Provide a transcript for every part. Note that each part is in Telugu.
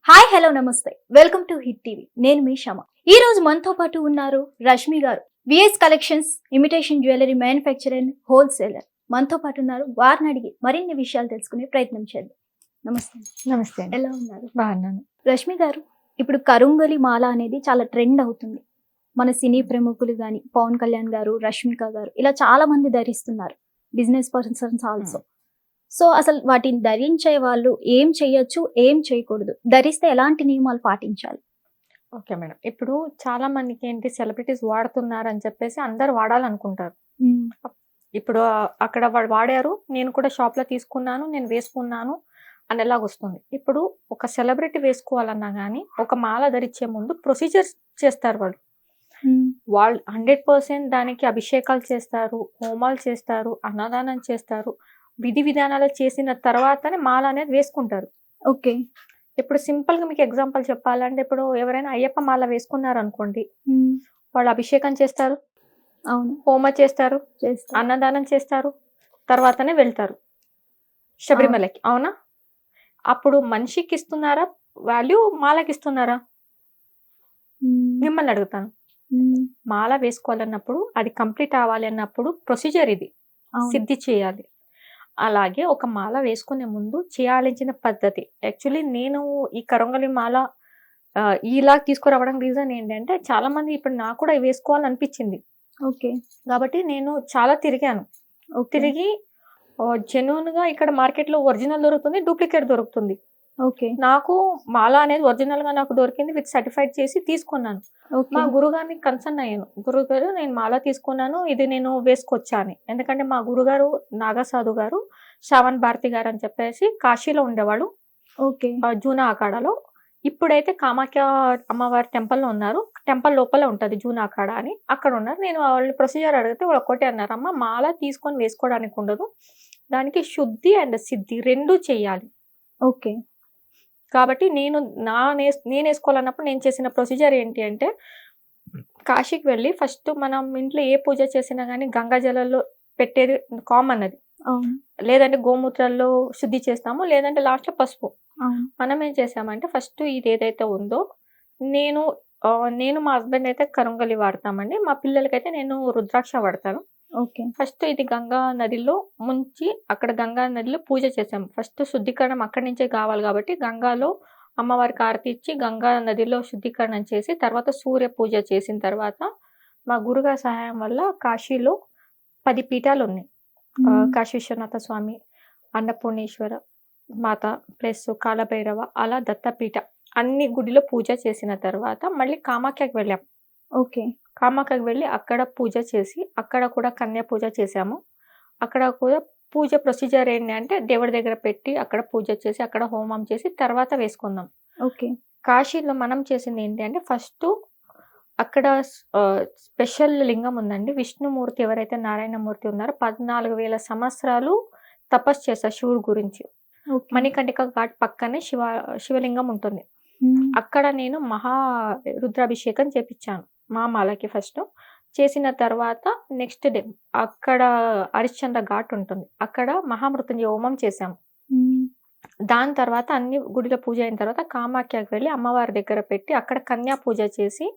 హాయ్ హలో నమస్తే వెల్కమ్ టు హిట్ టీవీ. నేను మీ శమ. ఈ రోజు మనతో పాటు ఉన్నారు Rashmi garu, V S collections imitation jewellery manufacturer and wholesaler. మనతో పాటు ఉన్నారు. వారిని అడిగి మరిన్ని విషయాలు తెలుసుకునే ప్రయత్నం చేద్దాం. నమస్తే. నమస్తే అండి. ఎలా ఉన్నారు? బాగున్నాను. రష్మి గారు, ఇప్పుడు కరుంగలి మాల అనేది చాలా ట్రెండ్ అవుతుంది. మన సినీ ప్రముఖులు కానీ పవన్ కళ్యాణ్ గారు, రష్మిక గారు ఇలా చాలా మంది ధరిస్తున్నారు. Business persons also. సో అసలు వాటిని ధరించే వాళ్ళు ఏం చేయొచ్చు, ఏం చేయకూడదు, ధరిస్తే ఎలాంటి నియమాలు పాటించాలి? Okay madam. ఇప్పుడు చాలా మందికి ఏంటి సెలబ్రిటీస్ వాడుతున్నారు అని చెప్పేసి అందరు వాడాలనుకుంటారు. ఇప్పుడు అక్కడ వాళ్ళు వాడారు, నేను కూడా షాప్ లో తీసుకున్నాను, నేను వేసుకున్నాను అనేలాగా వస్తుంది. ఇప్పుడు ఒక సెలబ్రిటీ వేసుకోవాలన్నా కానీ ఒక మాల ధరించే ముందు ప్రొసీజర్స్ చేస్తారు వాళ్ళు. వాళ్ళు 100% దానికి అభిషేకాలు చేస్తారు, హోమాలు చేస్తారు, అన్నదానం చేస్తారు, విధి విధానాలు చేసిన తర్వాతనే మాల అనేది వేసుకుంటారు. ఓకే. ఇప్పుడు సింపుల్ గా మీకు ఎగ్జాంపుల్ చెప్పాలంటే, ఇప్పుడు ఎవరైనా అయ్యప్ప మాల వేసుకున్నారు అనుకోండి, వాళ్ళు అభిషేకం చేస్తారు, అవును, హోమ చేస్తారు, అన్నదానం చేస్తారు, తర్వాతనే వెళ్తారు శబరిమలకి. అవునా? అప్పుడు మనిషికి ఇస్తున్నారా వాల్యూ, మాలకి ఇస్తున్నారా? మిమ్మల్ని అడుగుతాను. మాల వేసుకోవాలన్నప్పుడు, అది కంప్లీట్ అవ్వాలి అన్నప్పుడు ప్రొసీజర్ ఇది సిద్ధి చేయాలి. అలాగే ఒక మాల వేసుకునే ముందు చేయాల్సిన పద్ధతి. యాక్చువల్లీ నేను ఈ కరంగలి మాల ఇలా తీసుకురావడం రీజన్ ఏంటంటే, చాలా మంది ఇప్పుడు నాకు కూడా వేసుకోవాలనిపించింది. ఓకే. కాబట్టి నేను చాలా తిరిగాను. తిరిగి జెన్యూన్ గా ఇక్కడ మార్కెట్ లో ఒరిజినల్ దొరుకుతుంది, డూప్లికేట్ దొరుకుతుంది. ఓకే. నాకు మాల అనేది ఒరిజినల్ గా నాకు దొరికింది, విత్ సర్టిఫైడ్ చేసి తీసుకున్నాను. మా గురుగారిని కన్సర్న్ అయ్యాను, గురుగారు నేను మాల తీసుకున్నాను, ఇది నేను వేసుకొచ్చా అని. ఎందుకంటే మా గురుగారు నాగసాధు గారు, శ్రావణ్ భారతి గారు అని చెప్పేసి కాశీలో ఉండేవాళ్ళు. ఓకే. జూనా అఖాడాలో. ఇప్పుడైతే కామాఖ్య అమ్మవారి టెంపుల్ లో ఉన్నారు. టెంపుల్ లోపల ఉంటది జూనా అఖాడా అని, అక్కడ ఉన్నారు. నేను వాళ్ళని ప్రొసీజర్ అడిగితే వాళ్ళు ఒక్కటే అన్నారు, అమ్మ మాల తీసుకొని వేసుకోవడానికి ఉండదు, దానికి శుద్ధి అండ్ సిద్ధి రెండూ చెయ్యాలి. ఓకే. కాబట్టి నేను వేసుకోవాలన్నప్పుడు నేను చేసిన ప్రొసీజర్ ఏంటి అంటే, కాశీకి వెళ్ళి ఫస్ట్ మనం ఇంట్లో ఏ పూజ చేసినా కానీ గంగా జలంలో పెట్టేది కామన్ అది. లేదంటే గోమూత్రాల్లో శుద్ధి చేస్తాము, లేదంటే లాస్ట్ లో పసుపు. మనం ఏం చేసామంటే, ఫస్ట్ ఇది ఏదైతే ఉందో, నేను మా హస్బెండ్ అయితే కరుంగలి వాడతామండి, మా పిల్లలకైతే నేను రుద్రాక్ష వాడతాను. ఓకే. ఫస్ట్ ఇది గంగా నదిలో ముంచి, అక్కడ గంగా నదిలో పూజ చేసాం. ఫస్ట్ శుద్ధీకరణం అక్కడి నుంచే కావాలి కాబట్టి గంగాలో అమ్మవారికి ఆరతి ఇచ్చి గంగా నదిలో శుద్ధీకరణం చేసి, తర్వాత సూర్య పూజ చేసిన తర్వాత మా గురుగారి సహాయం వల్ల కాశీలో 10 పీఠాలు ఉన్నాయి. కాశీ విశ్వనాథ స్వామి, అన్నపూర్ణేశ్వర మాత ప్లస్ కాలభైరవ, అలా దత్తపీఠ అన్ని గుడిలో పూజ చేసిన తర్వాత మళ్ళీ కామాఖ్యకి వెళ్ళాం. ఓకే. కామాఖ్యకి వెళ్ళి అక్కడ పూజ చేసి, అక్కడ కూడా కన్యా పూజ చేసాము. అక్కడ కూడా పూజ ప్రొసీజర్ ఏంటి అంటే, దేవుడి దగ్గర పెట్టి అక్కడ పూజ చేసి, అక్కడ హోమం చేసి తర్వాత వేసుకుందాం. ఓకే. కాశీలో మనం చేసింది ఏంటి అంటే, ఫస్ట్ అక్కడ స్పెషల్ లింగం ఉందండి. విష్ణుమూర్తి ఎవరైతే నారాయణమూర్తి ఉన్నారో 14,000 సంవత్సరాలు తపస్సు చేశారు శివుడు గురించి. మణికంఠిక ఘాట్ పక్కనే శివలింగం ఉంటుంది. అక్కడ నేను రుద్రాభిషేకం చేపించాను మా మాలకి. ఫస్ట్ చేసిన తర్వాత నెక్స్ట్ డే అక్కడ హరిశ్చంద్ర ఘాట్ ఉంటుంది, అక్కడ మహామృత్యుంజయ హోమం చేశాము. దాని తర్వాత అన్ని గుడిలో పూజ అయిన తర్వాత కామాఖ్యకి వెళ్ళి అమ్మవారి దగ్గర పెట్టి అక్కడ కన్యా పూజ చేసి,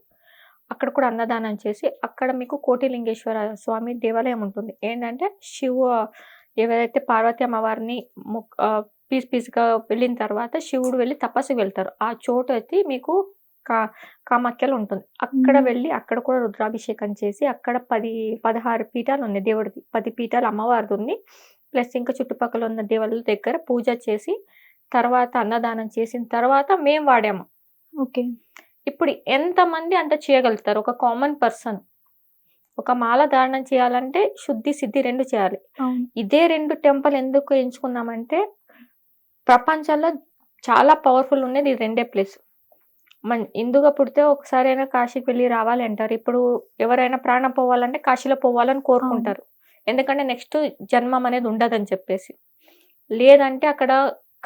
అక్కడ కూడా అన్నదానం చేసి, అక్కడ మీకు కోటిలింగేశ్వర స్వామి దేవాలయం ఉంటుంది. ఏంటంటే ఎవరైతే పార్వతీ అమ్మవారిని పీస్గా వెళ్ళిన తర్వాత శివుడు వెళ్ళి తపస్సు వెళ్తారు, ఆ చోటు అయితే మీకు కామాఖ్యలో ఉంటుంది. అక్కడ వెళ్ళి అక్కడ కూడా రుద్రాభిషేకం చేసి, అక్కడ 16 పీఠాలు ఉన్నాయి దేవుడికి, 10 పీఠాలు అమ్మవారిది ఉంది. ప్లస్ ఇంకా చుట్టుపక్కల ఉన్న దేవుళ్ళ దగ్గర పూజ చేసి తర్వాత అన్నదానం చేసిన తర్వాత మేము వాడాము. ఓకే. ఇప్పుడు ఎంతమంది అంత చేయగలుగుతారు? ఒక కామన్ పర్సన్ ఒక మాల ధారణం చేయాలంటే శుద్ధి సిద్ధి రెండు చేయాలి. ఇదే 2 టెంపుల్ ఎందుకు ఎంచుకున్నామంటే, ప్రపంచంలో చాలా పవర్ఫుల్ ఉండేది ఈ 2 ప్లేస్. హిందూగా పుడితే ఒకసారైనా కాశీకి వెళ్ళి రావాలి అంటారు. ఇప్పుడు ఎవరైనా ప్రాణం పోవాలంటే కాశీలో పోవాలని కోరుకుంటారు, ఎందుకంటే నెక్స్ట్ జన్మం అనేది ఉండదని చెప్పేసి. లేదంటే అక్కడ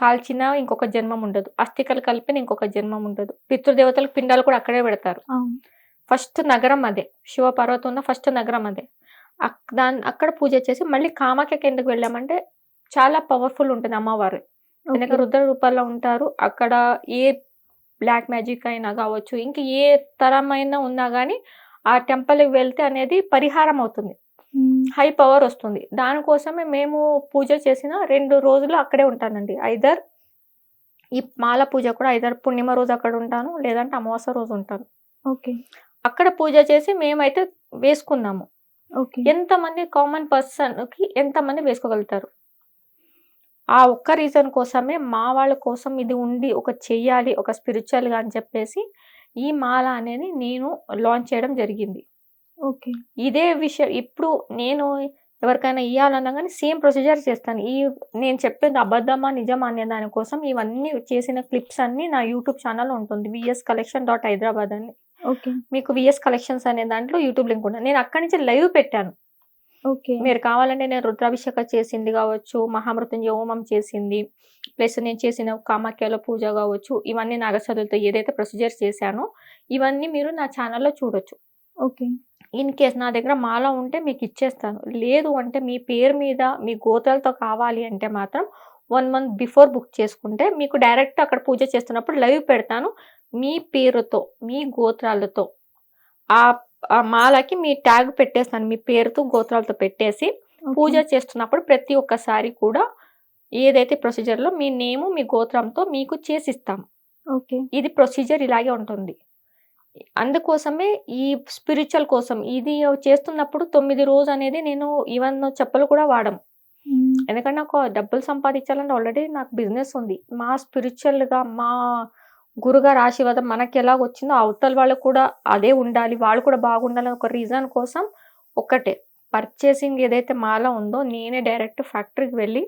కాల్చిన ఇంకొక జన్మం ఉండదు, అస్థికలు కలిపిన ఇంకొక జన్మం ఉండదు, పితృదేవతలకు పిండాలు కూడా అక్కడే పెడతారు. ఫస్ట్ నగరం అదే, శివపార్వతి ఉన్న ఫస్ట్ నగరం అదే. అక్కడ పూజ చేసి మళ్ళీ కామాఖ్యకి ఎందుకు వెళ్ళామంటే, చాలా పవర్ఫుల్ ఉంటుంది అమ్మవారు, ఎందుకంటే రుద్ర రూపాల్లో ఉంటారు. అక్కడ ఏ బ్లాక్ మ్యాజిక్ అయినా కావచ్చు, ఇంక ఏ తరమైన ఉన్నా గానీ ఆ టెంపుల్‌కి వెళ్తే అనేది పరిహారం అవుతుంది. హై పవర్ వస్తుంది. దానికోసమే మేము పూజ చేసిన 2 రోజులు అక్కడే ఉంటానండి. ఐదర్ ఈ మాల పూజ కూడా ఐదర్ పూర్ణిమ రోజు అక్కడ ఉంటాను. లేదంటే అమావాస్య రోజు ఉంటాను. ఓకే. అక్కడ పూజ చేసి మేమైతే వేసుకున్నాము. ఓకే. ఎంతమంది కామన్ పర్సన్‌కి ఎంతమంది వేసుకోగలుగుతారు? ఆ ఒక్క రీజన్ కోసమే మా వాళ్ళ కోసం ఇది ఉండి ఒక చెయ్యాలి, ఒక స్పిరిచువల్‌గా అని చెప్పేసి ఈ మాల అనేది నేను లాంచ్ చేయడం జరిగింది. ఓకే. ఇదే విషయం ఇప్పుడు నేను ఎవరికైనా ఇయ్యాలన్నా గానీ సేమ్ ప్రొసీజర్ చేస్తాను. నేను చెప్పేది అబద్ధమా, నిజమా అనే దాని కోసం ఇవన్నీ చేసిన క్లిప్స్ అన్నీ నా యూట్యూబ్ ఛానెల్‌లో ఉంటుంది. VScollection.Hyderabad అని. ఓకే. మీకు VS కలెక్షన్స్ అనే దాంట్లో యూట్యూబ్ లింక్ ఉంటుంది. నేను అక్కడి నుంచి లైవ్ పెట్టాను. ఓకే. మీరు కావాలంటే నేను రుద్రాభిషేకం చేసింది కావచ్చు, మహామృత్యుంజయ హోమం చేసింది, ప్లస్ నేను చేసిన కామాఖ్యలో పూజ కావచ్చు, ఇవన్నీ నాగసాధులతో ఏదైతే ప్రొసీజర్స్ చేశానో ఇవన్నీ మీరు నా ఛానెల్‌లో చూడొచ్చు. ఓకే. ఇన్ కేస్ నా దగ్గర మాల ఉంటే మీకు ఇచ్చేస్తాను. లేదు అంటే మీ పేరు మీద మీ గోత్రాలతో కావాలి అంటే మాత్రం 1 మంత్ బిఫోర్ బుక్ చేసుకుంటే మీకు డైరెక్ట్ అక్కడ పూజ చేస్తున్నప్పుడు లైవ్ పెడతాను. మీ పేరుతో, మీ గోత్రాలతో ఆ ఆ మాలకి మీ ట్యాగ్ పెట్టేస్తాను. మీ పేరుతో, గోత్రాలతో పెట్టేసి పూజ చేస్తున్నప్పుడు ప్రతి ఒక్కసారి కూడా ఏదైతే ప్రొసీజర్‌లో మీ నేము, మీ గోత్రంతో మీకు చేసిస్తాం. ఓకే. ఇది ప్రొసీజర్ ఇలాగే ఉంటుంది. అందుకోసమే ఈ స్పిరిచువల్ కోసం ఇది చేస్తున్నప్పుడు 9 రోజు అనేది నేను ఈవెన్ చెప్పులు కూడా వాడము. ఎందుకంటే నాకు డబ్బులు సంపాదించాలంటే ఆల్రెడీ నాకు బిజినెస్ ఉంది. మా స్పిరిచువల్‌గా మా గురుగారి ఆశీర్వాదం మనకి ఎలాగొచ్చిందో అవతల వాళ్ళకి కూడా అదే ఉండాలి. వాళ్ళు కూడా బాగుండాలని ఒక రీజన్ కోసం ఒక్కటే పర్చేసింగ్ ఏదైతే మాల ఉందో నేనే డైరెక్ట్ ఫ్యాక్టరీకి వెళ్ళి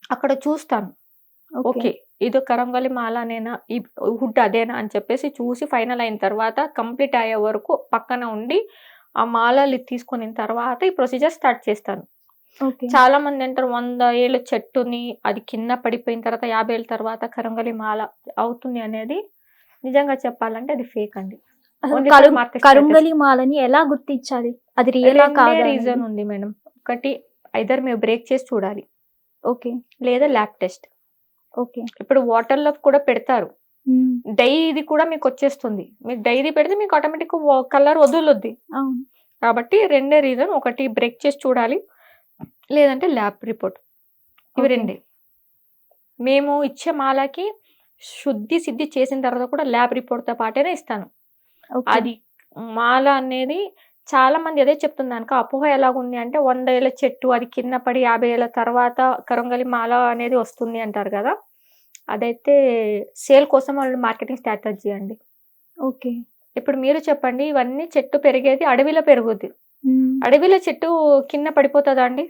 అక్కడ చూస్తాను. ఓకే. ఇది కరంగలి మాలనేనా? ఈ హుడ్ అదేనా? అని చెప్పేసి చూసి ఫైనల్ అయిన తర్వాత కంప్లీట్ అయ్యే వరకు పక్కన ఉండి ఆ మాలలు తీసుకున్న తర్వాత ఈ ప్రొసీజర్ స్టార్ట్ చేస్తాను. ఓకే. చాలా మంది అంటారు 100 ఏళ్ళ చెట్టుని అది కింద పడిపోయిన తర్వాత 50 ఏళ్ళ తర్వాత కరంగలి మాల అవుతుంది అనేది నిజంగా చెప్పాలంటే అది ఫేక్ అండి. అసలు ఓన్లీ ఫర్ మార్కెట్ స్టేటస్. కరుంగలి మాలని ఎలా గుర్తించాలి? అది రియలా కాదా రెండే అనేది? రీజన్ ఉంది మేడం. ఒకటి ఐదర్ మీరు బ్రేక్ చేసి చూడాలి. ఓకే. లేదా ల్యాబ్ టెస్ట్. ఓకే. ఇప్పుడు వాటర్‌లో కూడా పెడతారు. డైది కూడా మీకు వచ్చేస్తుంది. మీరు డైరీ పెడితే మీకు ఆటోమేటిక్‌గా కలర్ వదులుద్ది. అవును. కాబట్టి రెండే రీజన్. ఒకటి బ్రేక్ చేసి చూడాలి. లేదంటే ల్యాబ్ రిపోర్ట్. ఇవి ఓకే. రెండే. మేము ఇచ్చే మాలకి శుద్ధి, సిద్ధి చేసిన తర్వాత కూడా ల్యాబ్ రిపోర్ట్‌తో పాటేనే ఇస్తాను. ఓకే. అది మాల అనేది చాలా మంది అదే చెప్తున్నాను. అపోహ ఎలాగుంది అంటే 100 ఏళ్ల చెట్టు అది కింద పడి 50 ఏళ్ల తర్వాత కరంగలి మాల అనేది వస్తుంది అంటారు కదా! అదైతే సేల్ కోసం వాళ్ళు మార్కెటింగ్ స్ట్రాటజీ అండి. ఓకే. ఇప్పుడు మీరు చెప్పండి ఇవన్నీ చెట్టు పెరిగేది అడవిలో పెరుగుద్ది. హ్మ్. అడవిలో చెట్టు కింద పడిపోతదా అండి?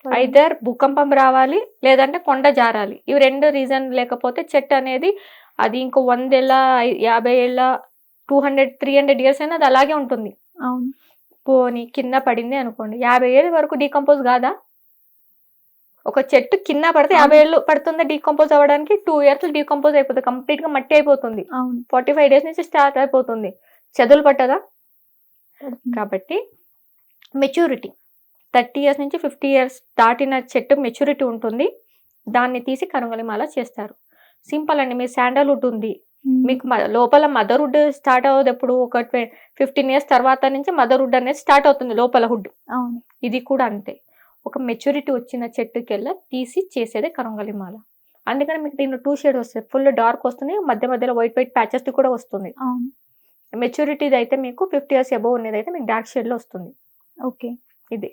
పడదు. ఐదర్ భూకంపం రావాలి, లేదంటే కొండ జారాలి. ఇవి 2 రీజన్ లేకపోతే చెట్టు అనేది అది ఇంకో 100 ఏళ్ల, 50 ఏళ్ల, 200, 300 ఇయర్స్ అయినా అది అలాగే ఉంటుంది. అవును. పోనీ కింద పడింది అనుకోండి. 50 ఏళ్ల వరకు డీకంపోజ్ కాదా? ఒక చెట్టు కింద పడితే 50 ఏళ్ళు పడుతుందా డీకంపోజ్ అవ్వడానికి? 2 ఇయర్స్‌లో డీకంపోజ్ అయిపోతుంది. కంప్లీట్‌గా మట్టి అయిపోతుంది. అవును. 45 డేస్ నుంచి స్టార్ట్ అయిపోతుంది. చెదలు పట్టదా? పడుతుంది. కాబట్టి మెచ్యూరిటీ 30 ఇయర్స్ నుంచి 50 ఇయర్స్ దాటిన చెట్టు మెచ్యూరిటీ ఉంటుంది. దాన్ని తీసి కరంగలి మాల చేస్తారు. సింపుల్ అండి. మీ శాండల్‌వుడ్ ఉంది. మీకు లోపల మదర్‌వుడ్ స్టార్ట్ అవ్వదెప్పుడు? ఒక 15 ఇయర్స్ తర్వాత నుంచి మదర్‌వుడ్ అనేది స్టార్ట్ అవుతుంది లోపల హుడ్. అవును. ఇది కూడా అంతే. ఒక మెచ్యూరిటీ వచ్చిన చెట్టుకెల్లా తీసి చేసేదే కరంగలి మాల. అందుకని మీకు దీంట్లో 2 షేడ్ వస్తాయి. ఫుల్ డార్క్ వస్తుంది. మధ్యలో వైట్ ప్యాచెస్‌ది కూడా వస్తుంది. అవును. మెచ్యూరిటీది అయితే మీకు 50 ఇయర్స్ అబోవ్ ఉన్నదైతే మీకు డార్క్ షేడ్‌లో వస్తుంది. ఓకే. ఇది.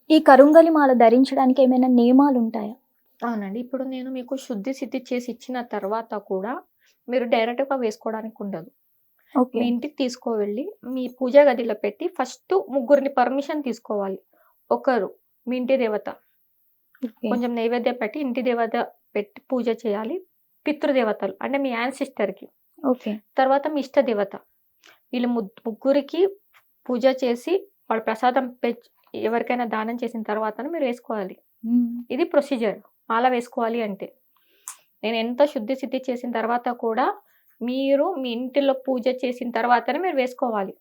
ఈ కరుంగలి మాల ధరించడానికి ఏమైనా నియమాలు ఉంటాయా? అవునండి. ఇప్పుడు నేను మీకు శుద్ధి, సిద్ధి చేసి ఇచ్చిన తర్వాత కూడా మీరు డైరెక్ట్‌గా వేసుకోవడానికి ఉండదు. ఓకే. మీ ఇంటికి తీసుకువెళ్ళి మీ పూజా గదిలో పెట్టి ఫస్ట్ ముగ్గురిని పర్మిషన్ తీసుకోవాలి. ఒకరు మీ ఇంటి దేవత. ఓకే. కొంచెం నైవేద్యం పెట్టి ఇంటి దేవత పెట్టి పూజ చేయాలి. పితృదేవతలు అంటే మీ యాన్సిస్టర్‌కి. ఓకే. తర్వాత మీ ఇష్ట దేవత. వీళ్ళు ముగ్గురికి పూజ చేసి వాళ్ళ ప్రసాదం ఎవరికైనా దానం చేసిన తర్వాతనే మీరు వేసుకోవాలి. ఇది ప్రొసీజర్. మాల వేసుకోవాలి అంటే. నేను ఎంత శుద్ధి, సిద్ధి చేసిన తర్వాత కూడా మీరు మీ ఇంటిలో పూజ చేసిన తర్వాతనే మీరు వేసుకోవాలి.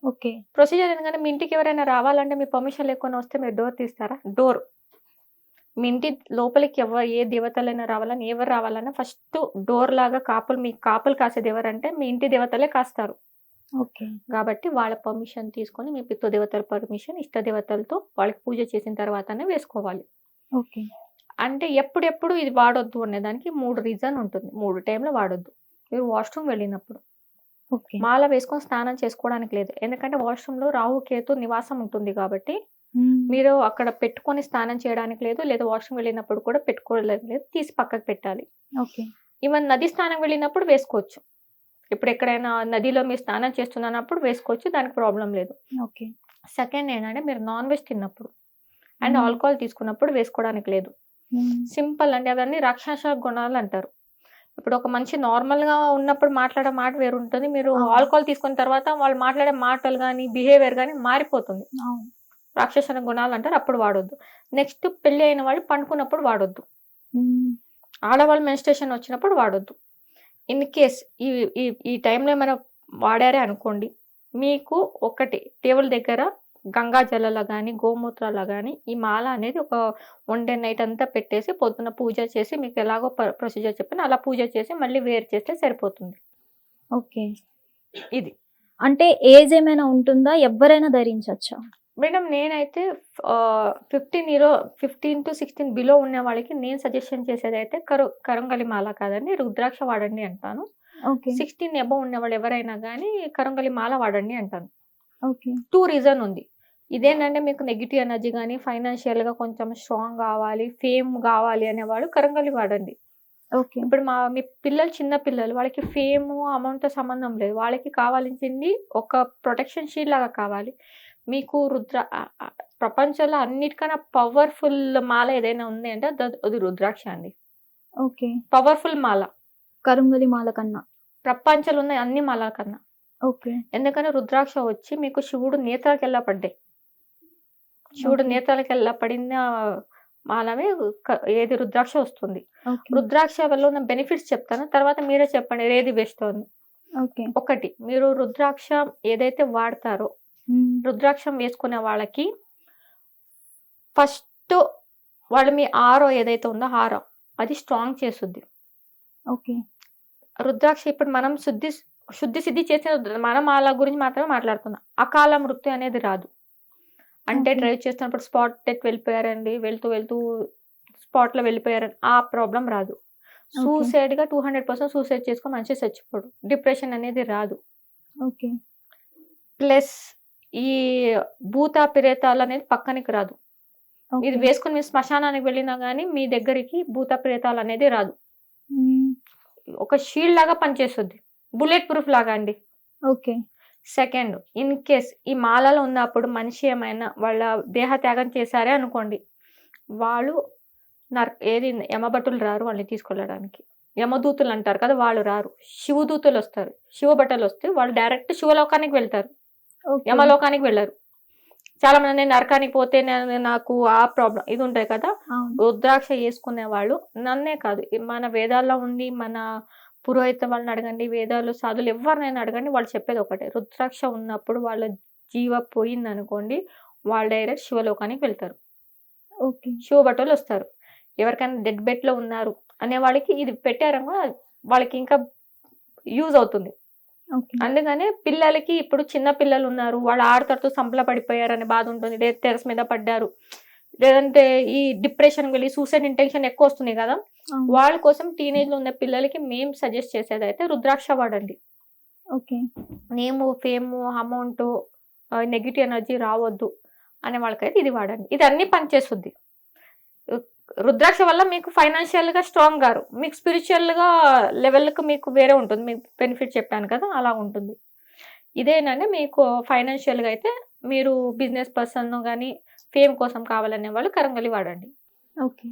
ఓకే. ప్రొసీజర్ ఎందుకంటే మీ ఇంటికి ఎవరైనా రావాలంటే మీ పర్మిషన్ లేకుండా వస్తే మీరు డోర్ తీస్తారా? డోర్. మీ ఇంటి లోపలికి ఏ దేవతలైనా రావాలని, ఎవరు రావాలన్నా ఫస్ట్ డోర్ లాగా మీకు కాపులు కాసేది ఎవరంటే మీ ఇంటి దేవతలే కాస్తారు. ఓకే. కాబట్టి వాళ్ళ పర్మిషన్ తీసుకొని మీ పితృదేవతల పర్మిషన్, ఇష్ట దేవతలతో వాళ్ళకి పూజ చేసిన తర్వాతనే వేసుకోవాలి. ఓకే. అంటే ఎప్పుడెప్పుడు ఇది వాడొద్దు అనేదానికి 3 రీజన్ ఉంటుంది. 3 టైంలో వాడొద్దు. మీరు వాష్‌రూమ్ వెళ్ళినప్పుడు. ఓకే. మాల వేసుకొని స్నానం చేసుకోవడానికి లేదు. ఎందుకంటే వాష్‌రూమ్‌లో రాహుకేతు నివాసం ఉంటుంది కాబట్టి మీరు అక్కడ పెట్టుకొని స్నానం చేయడానికి లేదు. లేదా వాష్‌రూమ్ వెళ్ళినప్పుడు కూడా పెట్టుకోవడానికి లేదు. తీసి పక్కకు పెట్టాలి. ఓకే. ఈవెన్ నది స్నానం వెళ్ళినప్పుడు వేసుకోవచ్చు. ఇప్పుడు ఎక్కడైనా నదిలో మీరు స్నానం చేస్తున్నప్పుడు వేసుకోవచ్చు. దానికి ప్రాబ్లమ్ లేదు. ఓకే. సెకండ్ ఏంటంటే మీరు నాన్ వెజ్ తిన్నప్పుడు అండ్ ఆల్కహాల్ తీసుకున్నప్పుడు వేసుకోవడానికి లేదు. సింపుల్ అండి. అవన్నీ రాక్షస గుణాలు అంటారు. ఇప్పుడు ఒక మనిషి నార్మల్‌గా ఉన్నప్పుడు మాట్లాడే మాట వేరుంటుంది. మీరు ఆల్కహాల్ తీసుకున్న తర్వాత వాళ్ళు మాట్లాడే మాటలు గాని, బిహేవియర్ గాని మారిపోతుంది. రాక్షస గుణాలు అంటారు. అప్పుడు వాడొద్దు. నెక్స్ట్ పెళ్లి అయిన వాళ్ళు పండుకున్నప్పుడు వాడొద్దు. ఆడవాళ్ళు మెన్స్ట్రుయేషన్ వచ్చినప్పుడు వాడొద్దు. ఇన్ కేస్ ఈ ఈ ఈ టైంలో ఏమైనా వాడారే అనుకోండి, మీకు ఒకటి టేబుల్ దగ్గర గంగా జలాల గాని, గోమూత్రాల గాని ఈ మాల అనేది ఒక 1 డే నైట్ అంతా పెట్టేసి పొద్దున్న పూజ చేసి మీకు ఎలాగో ప్రొసీజర్ చెప్పాను అలా పూజ చేసి మళ్ళీ వేర్ చేస్తే సరిపోతుంది. ఓకే. ఇది. అంటే ఏజ్ ఏమైనా ఉంటుందా? ఎవ్వరైనా ధరించొచ్చా? మేడం నేనైతే 15-16 బిలో ఉన్న వాళ్ళకి నేను సజెషన్ చేసేదైతే కరంగలి మాల కాదండి, రుద్రాక్ష వాడండి అంటాను. ఓకే. 16 అబోవ్ ఉన్న వాళ్ళు ఎవరైనా గానీ కరంగలి మాల వాడండి అంటాను. ఓకే. 2 రీజన్ ఉంది. ఇదేంటంటే మీకు నెగెటివ్ ఎనర్జీ గానీ, ఫైనాన్షియల్‌గా కొంచెం స్ట్రాంగ్ గావాలి, ఫేమ్ గావాలి అనేవాళ్ళు కరంగలి వాడండి. ఓకే. ఇప్పుడు మీ పిల్లలు చిన్న పిల్లలు వాళ్ళకి ఫేము, అమౌంట్‌తో సంబంధం లేదు. వాళ్ళకి కావాల్సింది ఒక ప్రొటెక్షన్ షీల్డ్ లాగా కావాలి. మీకు ప్రపంచంలో అన్నిటికన్నా పవర్‌ఫుల్ మాల ఏదైనా ఉంది అంటే అది రుద్రాక్ష అండి. ఓకే. పవర్‌ఫుల్ మాల. కరుంగలి మాల కన్నా. ప్రపంచంలో ఉన్న అన్ని మాలల కన్నా. ఓకే. ఎందుకంటే రుద్రాక్ష వచ్చి మీకు శివుడు నేత్రాలకెల్లా పడ్డాయి. శివుడు నేత్రాలకెల్లా పడిన మాలమే ఏది రుద్రాక్ష వస్తుంది. రుద్రాక్ష వల్ల ఉన్న బెనిఫిట్స్ చెప్తాను. తర్వాత మీరే చెప్పండి ఏది బెస్ట్ అని. ఓకే. ఒకటి మీరు రుద్రాక్ష ఏదైతే వాడతారో రుద్రాక్షం వేసుకునే వాళ్ళకి ఫస్ట్ వాళ్ళు మీ ఆరో ఏదైతే ఉందో హారం అది స్ట్రాంగ్ చేస్తుంది. ఓకే. రుద్రాక్ష ఇప్పుడు మనం శుద్ధి సిద్ధి చేసిన మనం మాల గురించి మాత్రమే మాట్లాడుతున్నాం. అకాల మృత్యు అనేది రాదు. అంటే డ్రైవ్ చేస్తున్నప్పుడు స్పాట్ డెత్ వెళ్ళిపోయారండి, వెళ్తూ స్పాట్లో వెళ్ళిపోయారని ఆ ప్రాబ్లం రాదు. సూసైడ్గా 200% సూసైడ్ చేసుకొని మనిషి చచ్చిపోడు. డిప్రెషన్ అనేది రాదు. ఓకే. ప్లస్ ఈ భూత ప్రేతాలు అనేది పక్కనికి రాదు. ఇది వేసుకుని మీరు శ్మశానానికి వెళ్ళినా కానీ మీ దగ్గరికి భూత ప్రేతాలు అనేది రాదు. ఒక షీల్డ్ లాగా పనిచేస్తుంది. బుల్లెట్ ప్రూఫ్ లాగా అండి. ఓకే. సెకండ్ ఇన్ కేస్ ఈ మాలలో ఉన్నప్పుడు మనిషి ఏమైనా వాళ్ళ దేహ త్యాగం చేశారే అనుకోండి, వాళ్ళు ఏది యమభటులు రారు వాళ్ళని తీసుకెళ్ళడానికి. యమదూతులు అంటారు కదా, వాళ్ళు రారు. శివదూతులు వస్తారు. శివభటలు వస్తే వాళ్ళు డైరెక్ట్ శివలోకానికి వెళ్తారు, యమలోకానికి వెళ్ళరు. చాలా మంది నేను నరకానికి పోతే నాకు ఆ ప్రాబ్లం ఇది ఉంటాయి కదా. రుద్రాక్ష వేసుకునే వాళ్ళు నన్నే కాదు, మన వేదాల్లో ఉండి మన పురోహిత వాళ్ళని అడగండి, వేదాలు సాధులు ఎవరినైనా అడగండి, వాళ్ళు చెప్పేది ఒకటే. రుద్రాక్ష ఉన్నప్పుడు వాళ్ళ జీవ పోయింది అనుకోండి, వాళ్ళు డైరెక్ట్ శివలోకానికి వెళ్తారు. శివభటులు వస్తారు. ఎవరికైనా డెడ్ బెడ్ లో ఉన్నారు అనే వాళ్ళకి ఇది పెట్టారో వాళ్ళకి ఇంకా యూజ్ అవుతుంది. అందుకనే పిల్లలకి ఇప్పుడు చిన్న పిల్లలు ఉన్నారు, వాళ్ళు ఆడతాడుతూ సంపల పడిపోయారు అనే బాధ ఉంటుంది, టెర్రస్ మీద పడ్డారు, లేదంటే ఈ డిప్రెషన్ వెళ్ళి సూసైడ్ ఇంటెన్షన్ ఎక్కువ వస్తుంది కదా, వాళ్ళ కోసం టీనేజ్ లో ఉన్న పిల్లలకి మేము సజెస్ట్ చేసేది అయితే రుద్రాక్ష వాడండి. నేము ఫేము అమౌంట్ నెగిటివ్ ఎనర్జీ రావద్దు అనే వాళ్ళకైతే ఇది వాడండి. ఇది అన్ని పనిచేస్తుంది. రుద్రాక్ష వల్ల మీకు ఫైనాన్షియల్ గా స్ట్రాంగ్ గారు, మీకు స్పిరిచువల్ గా లెవెల్కి మీకు వేరే ఉంటుంది. మీకు బెనిఫిట్ చెప్పాను కదా అలా ఉంటుంది. ఇదేనంటే మీకు ఫైనాన్షియల్ గా అయితే మీరు బిజినెస్ పర్సన్ కానీ ఫేమ్ కోసం కావాలనే వాళ్ళు కరంగలి వాడండి. ఓకే.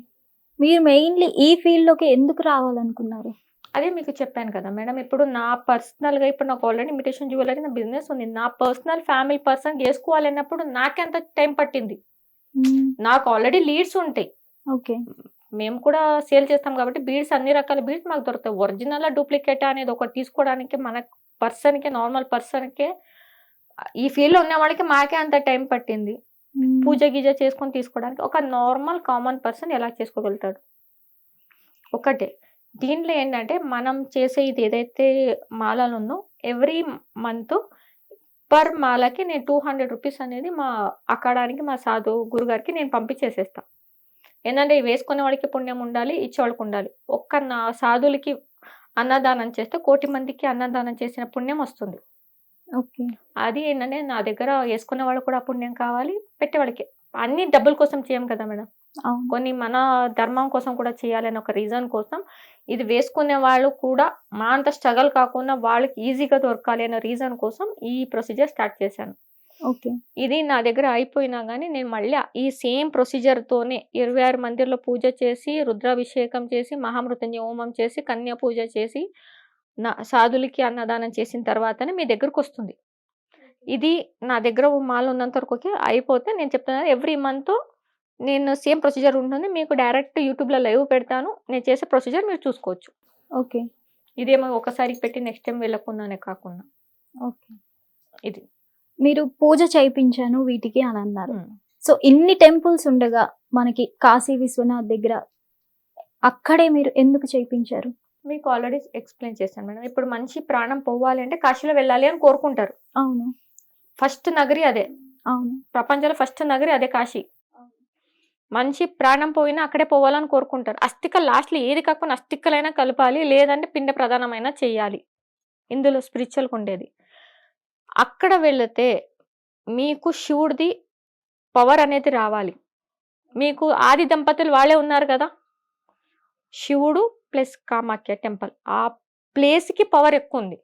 మీరు మెయిన్లీ ఈ ఫీల్డ్ లోకి ఎందుకు రావాలనుకున్నారు? అదే మీకు చెప్పాను కదా మేడం, ఇప్పుడు నా పర్సనల్ గా ఇప్పుడు నాకు ఆల్రెడీ ఇమిటేషన్ జ్యువెలరీ నా బిజినెస్ ఉంది. నా పర్సనల్ ఫ్యామిలీ పర్సన్ చేసుకోవాలన్నప్పుడు నాకెంత టైం పట్టింది. నాకు ఆల్రెడీ లీడ్స్ ఉంటాయి. మేము కూడా సేల్ చేస్తాం కాబట్టి బీడ్స్ అన్ని రకాల బీడ్స్ మాకు దొరుకుతాయి. ఒరిజినల్ డూప్లికేట్ అనేది ఒకటి తీసుకోవడానికి మన పర్సన్కే నార్మల్ పర్సన్కే ఈ ఫీల్డ్ ఉన్న వాళ్ళకి మాకే అంత టైం పట్టింది. పూజ గీజ చేసుకొని తీసుకోవడానికి ఒక నార్మల్ కామన్ పర్సన్ ఎలా చేసుకోగలుగుతాడు? ఒకటే. దీంట్లో ఏంటంటే మనం చేసే ఇది ఏదైతే మాలలు ఉందో ఎవ్రీ మంత్ పర్ మాలకి నేను 200 రూపీస్ అనేది మా అక్కడానికి మా సాధు గురుగారికి నేను పంపించేసేస్తా. ఏంటంటే వేసుకునే వాడికి పుణ్యం ఉండాలి, ఇచ్చేవాళ్ళకి ఉండాలి. ఒక్క నా సాధువులకి అన్నదానం చేస్తే 1,00,00,000 మందికి అన్నదానం చేసిన పుణ్యం వస్తుంది. ఓకే. అది ఏంటంటే నా దగ్గర వేసుకునే వాళ్ళు కూడా పుణ్యం కావాలి, పెట్టేవాళ్ళకి. అన్ని డబ్బుల కోసం చేయం కదా మేడం. అవును. కొన్ని మన ధర్మం కోసం కూడా చేయాలని ఒక రీజన్ కోసం ఇది వేసుకునే వాళ్ళు కూడా మా అంత స్ట్రగల్ కాకుండా వాళ్ళకి ఈజీగా దొరకాలి అనే రీజన్ కోసం ఈ ప్రొసీజర్ స్టార్ట్ చేశాను. ఓకే. ఇది నా దగ్గర అయిపోయినా కానీ నేను మళ్ళీ ఈ సేమ్ ప్రొసీజర్తోనే 26 మందిర్లో పూజ చేసి, రుద్రాభిషేకం చేసి, మహామృత్యుంజయ హోమం చేసి, కన్యా పూజ చేసి, నా సాధులకి అన్నదానం చేసిన తర్వాతనే మీ దగ్గరకు వస్తుంది. ఇది నా దగ్గర మాల ఉన్నంత వరకు అయిపోతే నేను చెప్తున్నాను ఎవ్రీ మంత్ నేను సేమ్ ప్రొసీజర్ ఉంటుంది. మీకు డైరెక్ట్ యూట్యూబ్లో లైవ్ పెడతాను. నేను చేసే ప్రొసీజర్ మీరు చూసుకోవచ్చు. ఓకే. ఇదేమో ఒకసారి పెట్టి నెక్స్ట్ టైం వెళ్ళకుండానే కాకుండా ఓకే. ఇది. మీరు పూజ చేయించాను వీటికి అని అన్నారు. సో ఇన్ని టెంపుల్స్ ఉండగా మనకి కాశీ విశ్వనాథ్ దగ్గర అక్కడే మీరు ఎందుకు చేయించారు? మీకు ఆల్రెడీ ఎక్స్ప్లెయిన్ చేశాను మేడం. ఇప్పుడు మనిషి ప్రాణం పోవాలి అంటే కాశీలో వెళ్ళాలి అని కోరుకుంటారు. అవును. ఫస్ట్ నగరి అదే. అవును. ప్రపంచంలో ఫస్ట్ నగరి అదే కాశీ. మనిషి ప్రాణం పోయినా అక్కడే పోవాలని కోరుకుంటారు. అస్థికలు లాస్ట్లో ఏది కాకపోయినా అస్థికలైనా కలపాలి, లేదంటే పిండ ప్రధానమైనా చేయాలి. ఇందులో స్పిరిచువల్గా ఉండేది. అక్కడ వెళితే మీకు శివుడిది పవర్ అనేది రావాలి. మీకు ఆది దంపతులు వాళ్ళే ఉన్నారు కదా, శివుడు ప్లస్ కామాఖ్య టెంపుల్. ఆ ప్లేస్కి పవర్ ఎక్కువ ఉంది.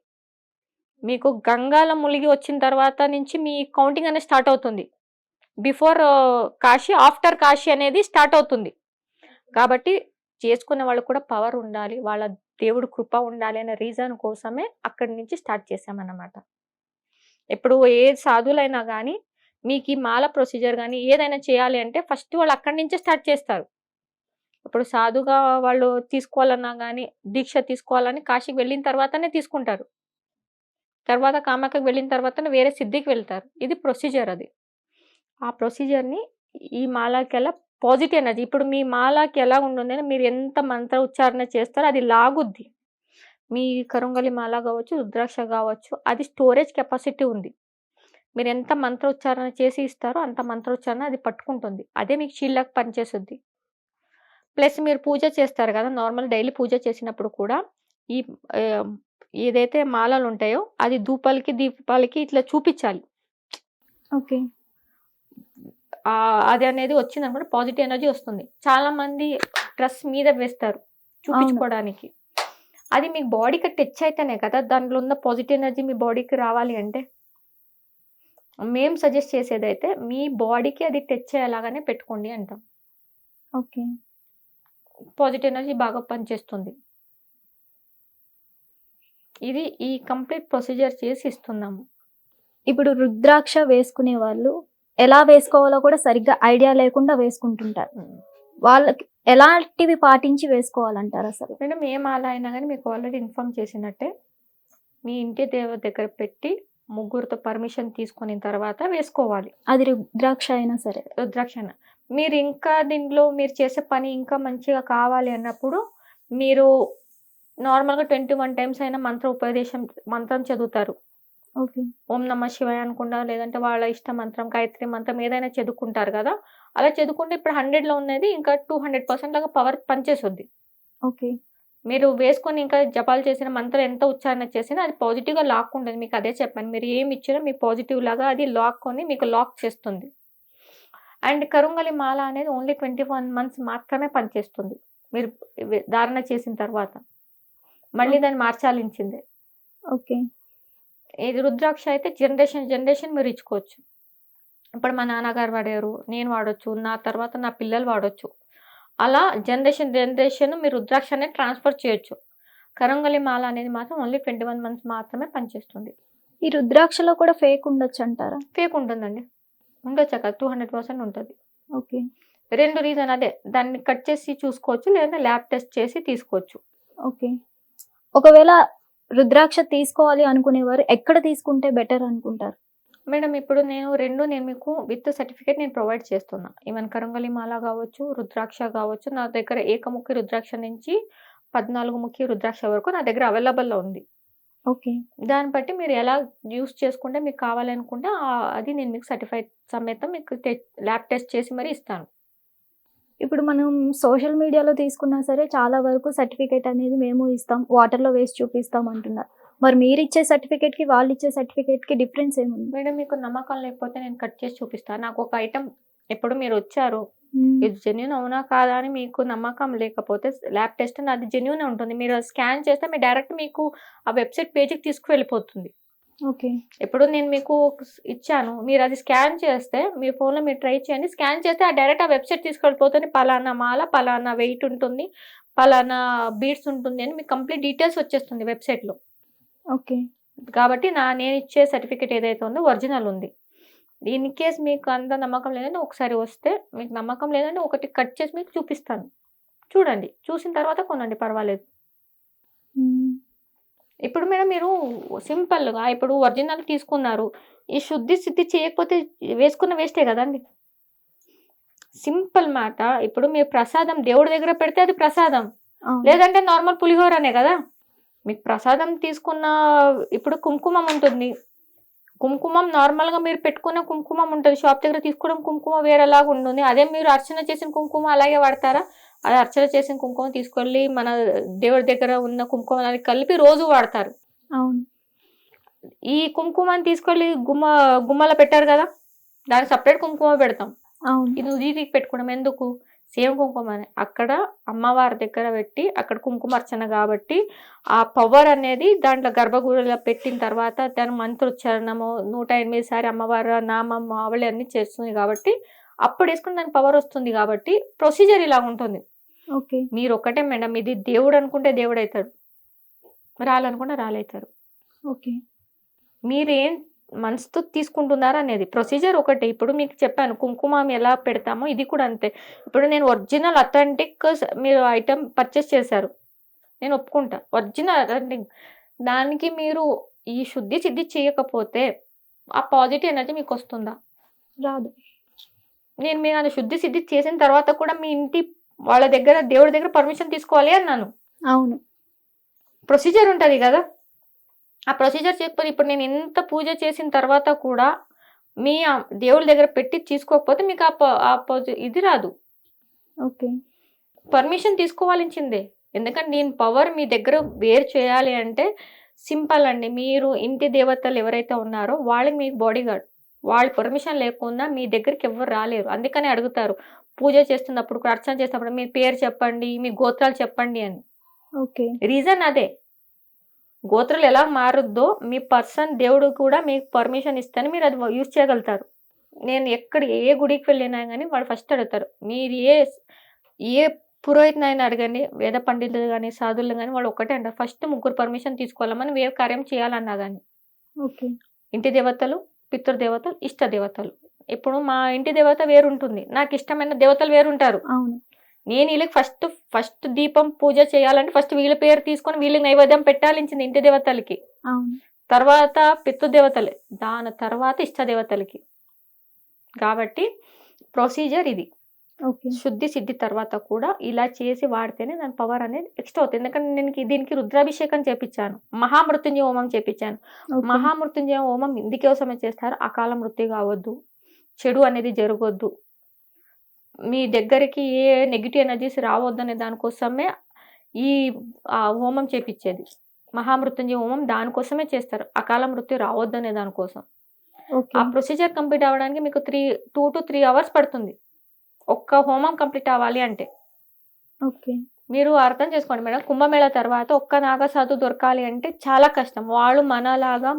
మీకు గంగాలో మునిగి వచ్చిన తర్వాత నుంచి మీ కౌంటింగ్ అనేది స్టార్ట్ అవుతుంది. బిఫోర్ కాశీ, ఆఫ్టర్ కాశీ అనేది స్టార్ట్ అవుతుంది. కాబట్టి చేసుకునే వాళ్ళకు కూడా పవర్ ఉండాలి, వాళ్ళ దేవుడు కృప ఉండాలి అనే రీజన్ కోసమే అక్కడి నుంచి స్టార్ట్ చేసామన్నమాట. ఇప్పుడు ఏ సాధువులైనా కానీ మీకు ఈ మాల ప్రొసీజర్ కానీ ఏదైనా చేయాలి అంటే ఫస్ట్ వాళ్ళు అక్కడి నుంచే స్టార్ట్ చేస్తారు. ఇప్పుడు సాధుగా వాళ్ళు తీసుకోవాలన్నా కానీ దీక్ష తీసుకోవాలని కాశీకి వెళ్ళిన తర్వాతనే తీసుకుంటారు. తర్వాత కామాఖ్యకి వెళ్ళిన తర్వాతనే వేరే సిద్ధికి వెళ్తారు. ఇది ప్రొసీజర్. అది ఆ ప్రొసీజర్ని ఈ మాలకి ఎలా పాజిటివ్ ఎనర్జీ. ఇప్పుడు మీ మాలకి ఎలా ఉంటుంది, మీరు ఎంత మంత్ర ఉచ్చారణ చేస్తారో అది లాగుద్ది. మీ కరుంగలి మాల కావచ్చు, రుద్రాక్ష కావచ్చు, అది స్టోరేజ్ కెపాసిటీ ఉంది. మీరు ఎంత మంత్ర ఉచ్చారణ చేసి ఇస్తారో అంత మంత్ర ఉచ్చారణ అది పట్టుకుంటుంది. అదే మీకు షీల్డ్కి పనిచేస్తుంది. ప్లస్ మీరు పూజ చేస్తారు కదా, నార్మల్ డైలీ పూజ చేసినప్పుడు కూడా ఈ ఏదైతే మాలలు ఉంటాయో అది ధూపాలకి దీపాలకి ఇట్లా చూపించాలి. ఓకే. అది అనేది వచ్చింది అనుకుంటే పాజిటివ్ ఎనర్జీ వస్తుంది. చాలా మంది డ్రెస్ మీద వేస్తారు చూపించుకోవడానికి. అది మీ బాడీకి టచ్ అయితేనే కదా దాంట్లో ఉన్న పాజిటివ్ ఎనర్జీ మీ బాడీకి రావాలి. అంటే మేము సజెస్ట్ చేసేదైతే మీ బాడీకి అది టచ్ అయ్యేలాగానే పెట్టుకోండి అంటాం. ఓకే. పాజిటివ్ ఎనర్జీ బాగా పనిచేస్తుంది. ఇది ఈ కంప్లీట్ ప్రొసీజర్ చేసి ఇస్తున్నాము. ఇప్పుడు రుద్రాక్ష వేసుకునే వాళ్ళు ఎలా వేసుకోవాలో కూడా సరిగ్గా ఐడియా లేకుండా వేసుకుంటుంటారు. వాళ్ళకి ఎలాంటివి పాటించి వేసుకోవాలంటారు అసలు? మేడం ఏ మాల అయినా కానీ మీకు ఆల్రెడీ ఇన్ఫార్మ్ చేసినట్టే మీ ఇంటి దేవత దగ్గర పెట్టి ముగ్గురితో పర్మిషన్ తీసుకున్న తర్వాత వేసుకోవాలి. అది రుద్రాక్ష అయినా సరే. రుద్రాక్ష అయినా మీరు ఇంకా దీంట్లో మీరు చేసే పని ఇంకా మంచిగా కావాలి అన్నప్పుడు మీరు నార్మల్గా 21 టైమ్స్ అయినా మంత్రం చదువుతారు. ఓకే. ఓం నమ శివాయ అనుకుండా, లేదంటే వాళ్ళ ఇష్ట మంత్రం గాయత్రి మంత్రం ఏదైనా చదువుకుంటారు కదా. అలా చదువుకుంటే ఇప్పుడు 100లో ఉన్నది ఇంకా 200% లాగా పవర్ పనిచేస్తుంది. ఓకే. మీరు వేసుకొని ఇంకా జపాలు చేసిన మంత్రం ఎంత ఉచ్చారణ చేసినా అది పాజిటివ్గా లాక్ ఉంటుంది. మీకు అదే చెప్పాను, మీరు ఏమి ఇచ్చినా మీ పాజిటివ్ లాగా అది లాక్కొని మీకు లాక్ చేస్తుంది. అండ్ కరుంగలి మాల అనేది ఓన్లీ 21 మంత్స్ మాత్రమే పనిచేస్తుంది. మీరు ధారణ చేసిన తర్వాత మళ్ళీ దాన్ని మార్చాలించిందే. ఓకే. ఇది రుద్రాక్ష అయితే జనరేషన్ మీరు ఇచ్చుకోవచ్చు. ఇప్పుడు మా నాన్నగారు వాడారు, నేను వాడచ్చు, నా తర్వాత నా పిల్లలు వాడచ్చు. అలా జనరేషన్ మీరు రుద్రాక్ష అనేది ట్రాన్స్ఫర్ చేయొచ్చు. కరుంగలి మాల అనేది మాత్రం ఓన్లీ 21 మంత్స్ మాత్రమే పనిచేస్తుంది. ఈ రుద్రాక్షలో కూడా ఫేక్ ఉండొచ్చు అంటారా? ఫేక్ ఉంటుందండి, ఉండొచ్చు కదా, 200% ఉంటుంది. ఓకే. 2 రీజన్ అదే, దాన్ని కట్ చేసి చూసుకోవచ్చు, లేదంటే ల్యాబ్ టెస్ట్ చేసి తీసుకోవచ్చు. ఓకే. ఒకవేళ రుద్రాక్ష తీసుకోవాలి అనుకునేవారు ఎక్కడ తీసుకుంటే బెటర్ అనుకుంటారు? మేడం ఇప్పుడు నేను మీకు విత్ సర్టిఫికేట్ నేను ప్రొవైడ్ చేస్తున్నా. ఈవెన్ కరంగలి మాల గావచ్చు, రుద్రాక్ష గావచ్చు, నా దగ్గర ఏకముఖి రుద్రాక్ష నుంచి 14 ముఖి రుద్రాక్ష వరకు నా దగ్గర అవైలబుల్‌లో ఉంది. ఓకే. దాన్ని బట్టి మీరు ఎలా యూజ్ చేసుకుంటే మీకు కావాలనుకుంటే అది నేను మీకు సర్టిఫైడ్ సమేతం మీకు ల్యాబ్ టెస్ట్ చేసి మరి ఇస్తాను. ఇప్పుడు మనం సోషల్ మీడియాలో తీసుకున్నా సరే చాలా వరకు సర్టిఫికేట్ అనేది మేము ఇస్తాం. వాటర్‌లో వేసి చూపిస్తాం అంటున్నారు. మరి మీరిచ్చే సర్టిఫికేట్‌కి, వాళ్ళిచ్చే సర్టిఫికేట్‌కి డిఫరెన్స్ ఏముంది? మేడం మీకు నమ్మకం లేకపోతే నేను కట్ చేసి చూపిస్తాను. నాకు ఒక ఐటెమ్ ఇప్పుడు మీరొచ్చారు. హ్మ్. ఇది జెన్యూన్ అవునా కాదా అని మీకు నమ్మకం లేకపోతే ల్యాబ్ టెస్ట్ అది జెన్యూనే ఉంటుంది. మీరు స్కాన్ చేస్తే డైరెక్ట్ మీకు ఆ వెబ్‌సైట్ పేజ్‌కి తీసుకువెళ్ళిపోతుంది. ఓకే. ఇప్పుడు నేను మీకు ఇచ్చాను. మీరది స్కాన్ చేస్తే మీ ఫోన్‌లో మీరు ట్రై చేయండి. స్కాన్ చేస్తే డైరెక్ట్ ఆ వెబ్‌సైట్ తీసుకెళ్ళిపోతుంది. పలానా మాల, పలానా వెయిట్ ఉంటుంది, పలానా బీడ్స్ ఉంటుంది అని మీకు కంప్లీట్ డీటెయిల్స్ వచ్చేస్తుంది వెబ్‌సైట్‌లో. ఓకే. కాబట్టి నేనిచ్చే సర్టిఫికేట్ ఏదైతే ఉందో ఒరిజినల్ ఉంది. ఇన్ కేస్ మీకు అంత నమ్మకం లేదంటే ఒకసారి వస్తే, మీకు నమ్మకం లేదంటే ఒకటి కట్ చేసి మీకు చూపిస్తాను. చూడండి. చూసిన తర్వాత కొనండి పర్వాలేదు. హ్మ్. ఇప్పుడు మేడం మీరు సింపుల్‌గా ఇప్పుడు ఒరిజినల్ తీసుకున్నారు. ఈ శుద్ధి, శుద్ధి చేయకపోతే వేసుకున్న వేస్టే గదండీ! సింపుల్ మాట. ఇప్పుడు మీరు ప్రసాదం దేవుడి దగ్గర పెడితే అది ప్రసాదం. అవును. లేదంటే నార్మల్ పులిహోరనే గదా! మీకు ప్రసాదం తీసుకున్న ఇప్పుడు కుంకుమం ఉంటుంది. కుంకుమం నార్మల్‌గా మీరు పెట్టుకున్న కుంకుమం ఉంటది. షాప్ దగ్గర తీసుకోవడం కుంకుమ వేరేలాగా ఉంటుంది. అదే మీరు అర్చన చేసిన కుంకుమ అలాగే వాడతారా? అది అర్చన చేసిన కుంకుమ తీసుకెళ్ళి మన దేవుడి దగ్గర ఉన్న కుంకుమని కలిపి రోజు వాడతారు. అవును. ఈ కుంకుమని తీసుకెళ్ళి గుమ్మలో పెట్టారు గదా! దానికి సెపరేట్ కుంకుమ పెడతాం. అవును. ఇది నుదిటికి పెట్టుకోవడం ఎందుకు? సేమ్ కుంకుమనే. అక్కడ అమ్మవారి దగ్గర పెట్టి అక్కడ కుంకుమార్చన గాబట్టి, ఆ పవర్ అనేది దాంట్లో గర్భగుడిలో పెట్టిన తర్వాత దాని మంత్రోచ్చారణము 108 సారి అమ్మవారి నామం ఆవళి అన్నీ చేస్తుంది గాబట్టి, అప్పుడేసుకుని దానికి పవరొస్తుంది గాబట్టి, ప్రొసీజర్ ఇలాగుంటుంది. ఓకే. మీరొక్కటే మేడం ఇది దేవుడనుకుంటే దేవుడైతాడు. రాళ్ళనుకుంటే రాళ్ళైతారు. ఓకే. మీరేం మనసుతో తీసుకుంటున్నారనేది. ప్రొసీజర్ ఒకటే. ఇప్పుడు మీకు చెప్పాను కుంకుమ ఎలా పెడతామో ఇది కూడా అంతే. ఇప్పుడు నేను ఒరిజినల్ అథెంటిక్ మీరు ఐటెమ్ పర్చేస్ చేశారు. నేను ఒప్పుకుంటా. ఒరిజినల్ అథెంటిక్ దానికి మీరు ఈ శుద్ధి, సిద్ధి చేయకపోతే ఆ పాజిటివ్ ఎనర్జీ మీకొస్తుందా? రాదు. నేను మీరు శుద్ధి, సిద్ధి చేసిన తర్వాత కూడా మీ ఇంటి వాళ్ళ దగ్గర దేవుడి దగ్గర పర్మిషన్ తీసుకోవాలి అన్నాను. అవును. ప్రొసీజర్ ఉంటది గదా! ఆ ప్రొసీజర్ చేయకపోతే ఇప్పుడు నేను ఎంత పూజ చేసిన తర్వాత కూడా మీ దేవుడి దగ్గర పెట్టి తీసుకోకపోతే మీకు ఇది రాదు. ఓకే. పర్మిషన్ తీసుకోవాల్సిందే. ఎందుకంటే దీని పవర్ మీ దగ్గర వేరు చేయాలి అంటే సింపుల్ అండి. మీరు ఇంటి దేవతలు ఎవరైతే ఉన్నారో వాళ్ళకి మీకు బాడీగార్డ్. వాళ్ళ పర్మిషన్ లేకుండా మీ దగ్గరికి ఎవ్వరు రాలేరు. అందుకనే అడుగుతారు. పూజ చేస్తున్నప్పుడు, అర్చన చేస్తున్నప్పుడు మీ పేరు చెప్పండి, మీ గోత్రాలు చెప్పండి అని. ఓకే. రీజన్ అదే. గోత్రాలు ఎలా మారుద్దో మీ దేవుడు కూడా మీకు పర్మిషన్ ఇస్తేనే మీరు అది యూజ్ చేయగలుగుతారు. నేను ఏ గుడికి వెళ్ళినా గానీ వాళ్ళు ఫస్ట్ అడుగుతారు. మీరు ఏ పురోహితునైనా అడగండి, వేద పండితులు గానీ, సాధువులు గానీ వాళ్ళు ఒక్కటే అంటారు. ఫస్ట్ ముగ్గురు పర్మిషన్ తీసుకోవాలి. మనం ఏ కార్యం చేయాలన్నా గానీ. ఓకే. ఇంటి దేవతలు, పితృదేవతలు, ఇష్ట దేవతలు. ఇప్పుడు మా ఇంటి దేవత వేరుంటుంది. నాకిష్టమైన దేవతలు వేరుంటారు. అవును. నేను వీళ్ళకి ఫస్ట్ దీపం పూజ చేయాలంటే ఫస్ట్ వీళ్ళ పేరు తీసుకొని వీళ్ళకి నైవేద్యం పెట్టాల్సింది ఇంటి దేవతలకి. అవును. తర్వాత పితృదేవతలే. దాని తర్వాత ఇష్ట దేవతలకి. కాబట్టి ప్రొసీజర్ ఇది. ఓకే. శుద్ధి, సిద్ధి తర్వాత కూడా ఇలా చేసి వాడితేనే దాని పవర్ అనేది ఎక్స్‌ట్రా అవుతుంది. ఎందుకంటే నేను దీనికి రుద్రాభిషేకం చేపిచ్చాను. మహామృత్యుంజయ హోమం చేపిచ్చాను. ఓకే. మహామృత్యుంజయ హోమం ఇందుకోసమే చేస్తారు. అకాల మృత్యు కావద్దు. చెడు అనేది జరగొద్దు. మీ దగ్గరికి ఏ నెగెటివ్ ఎనర్జీస్ రావద్దనే దానికోసమే ఈ హోమం చేపిచ్చేది. మహామృత్యుంజయ హోమం దానికోసమే చేస్తారు. అకాల మృత్యు రావద్దనే దానికోసం. ఓకే. ఆ ప్రొసీజర్ కంప్లీట్ అవ్వడానికి మీకు 2 to 3 అవర్స్ పడుతుంది. ఒక్క హోమం కంప్లీట్ అవ్వాలి అంటే. ఓకే. మీరు అర్థం చేసుకోండి మేడం. కుంభమేళా తర్వాత ఒక్క నాగసాధు దొరకాలి అంటే చాలా కష్టం. వాళ్ళు మనలాగా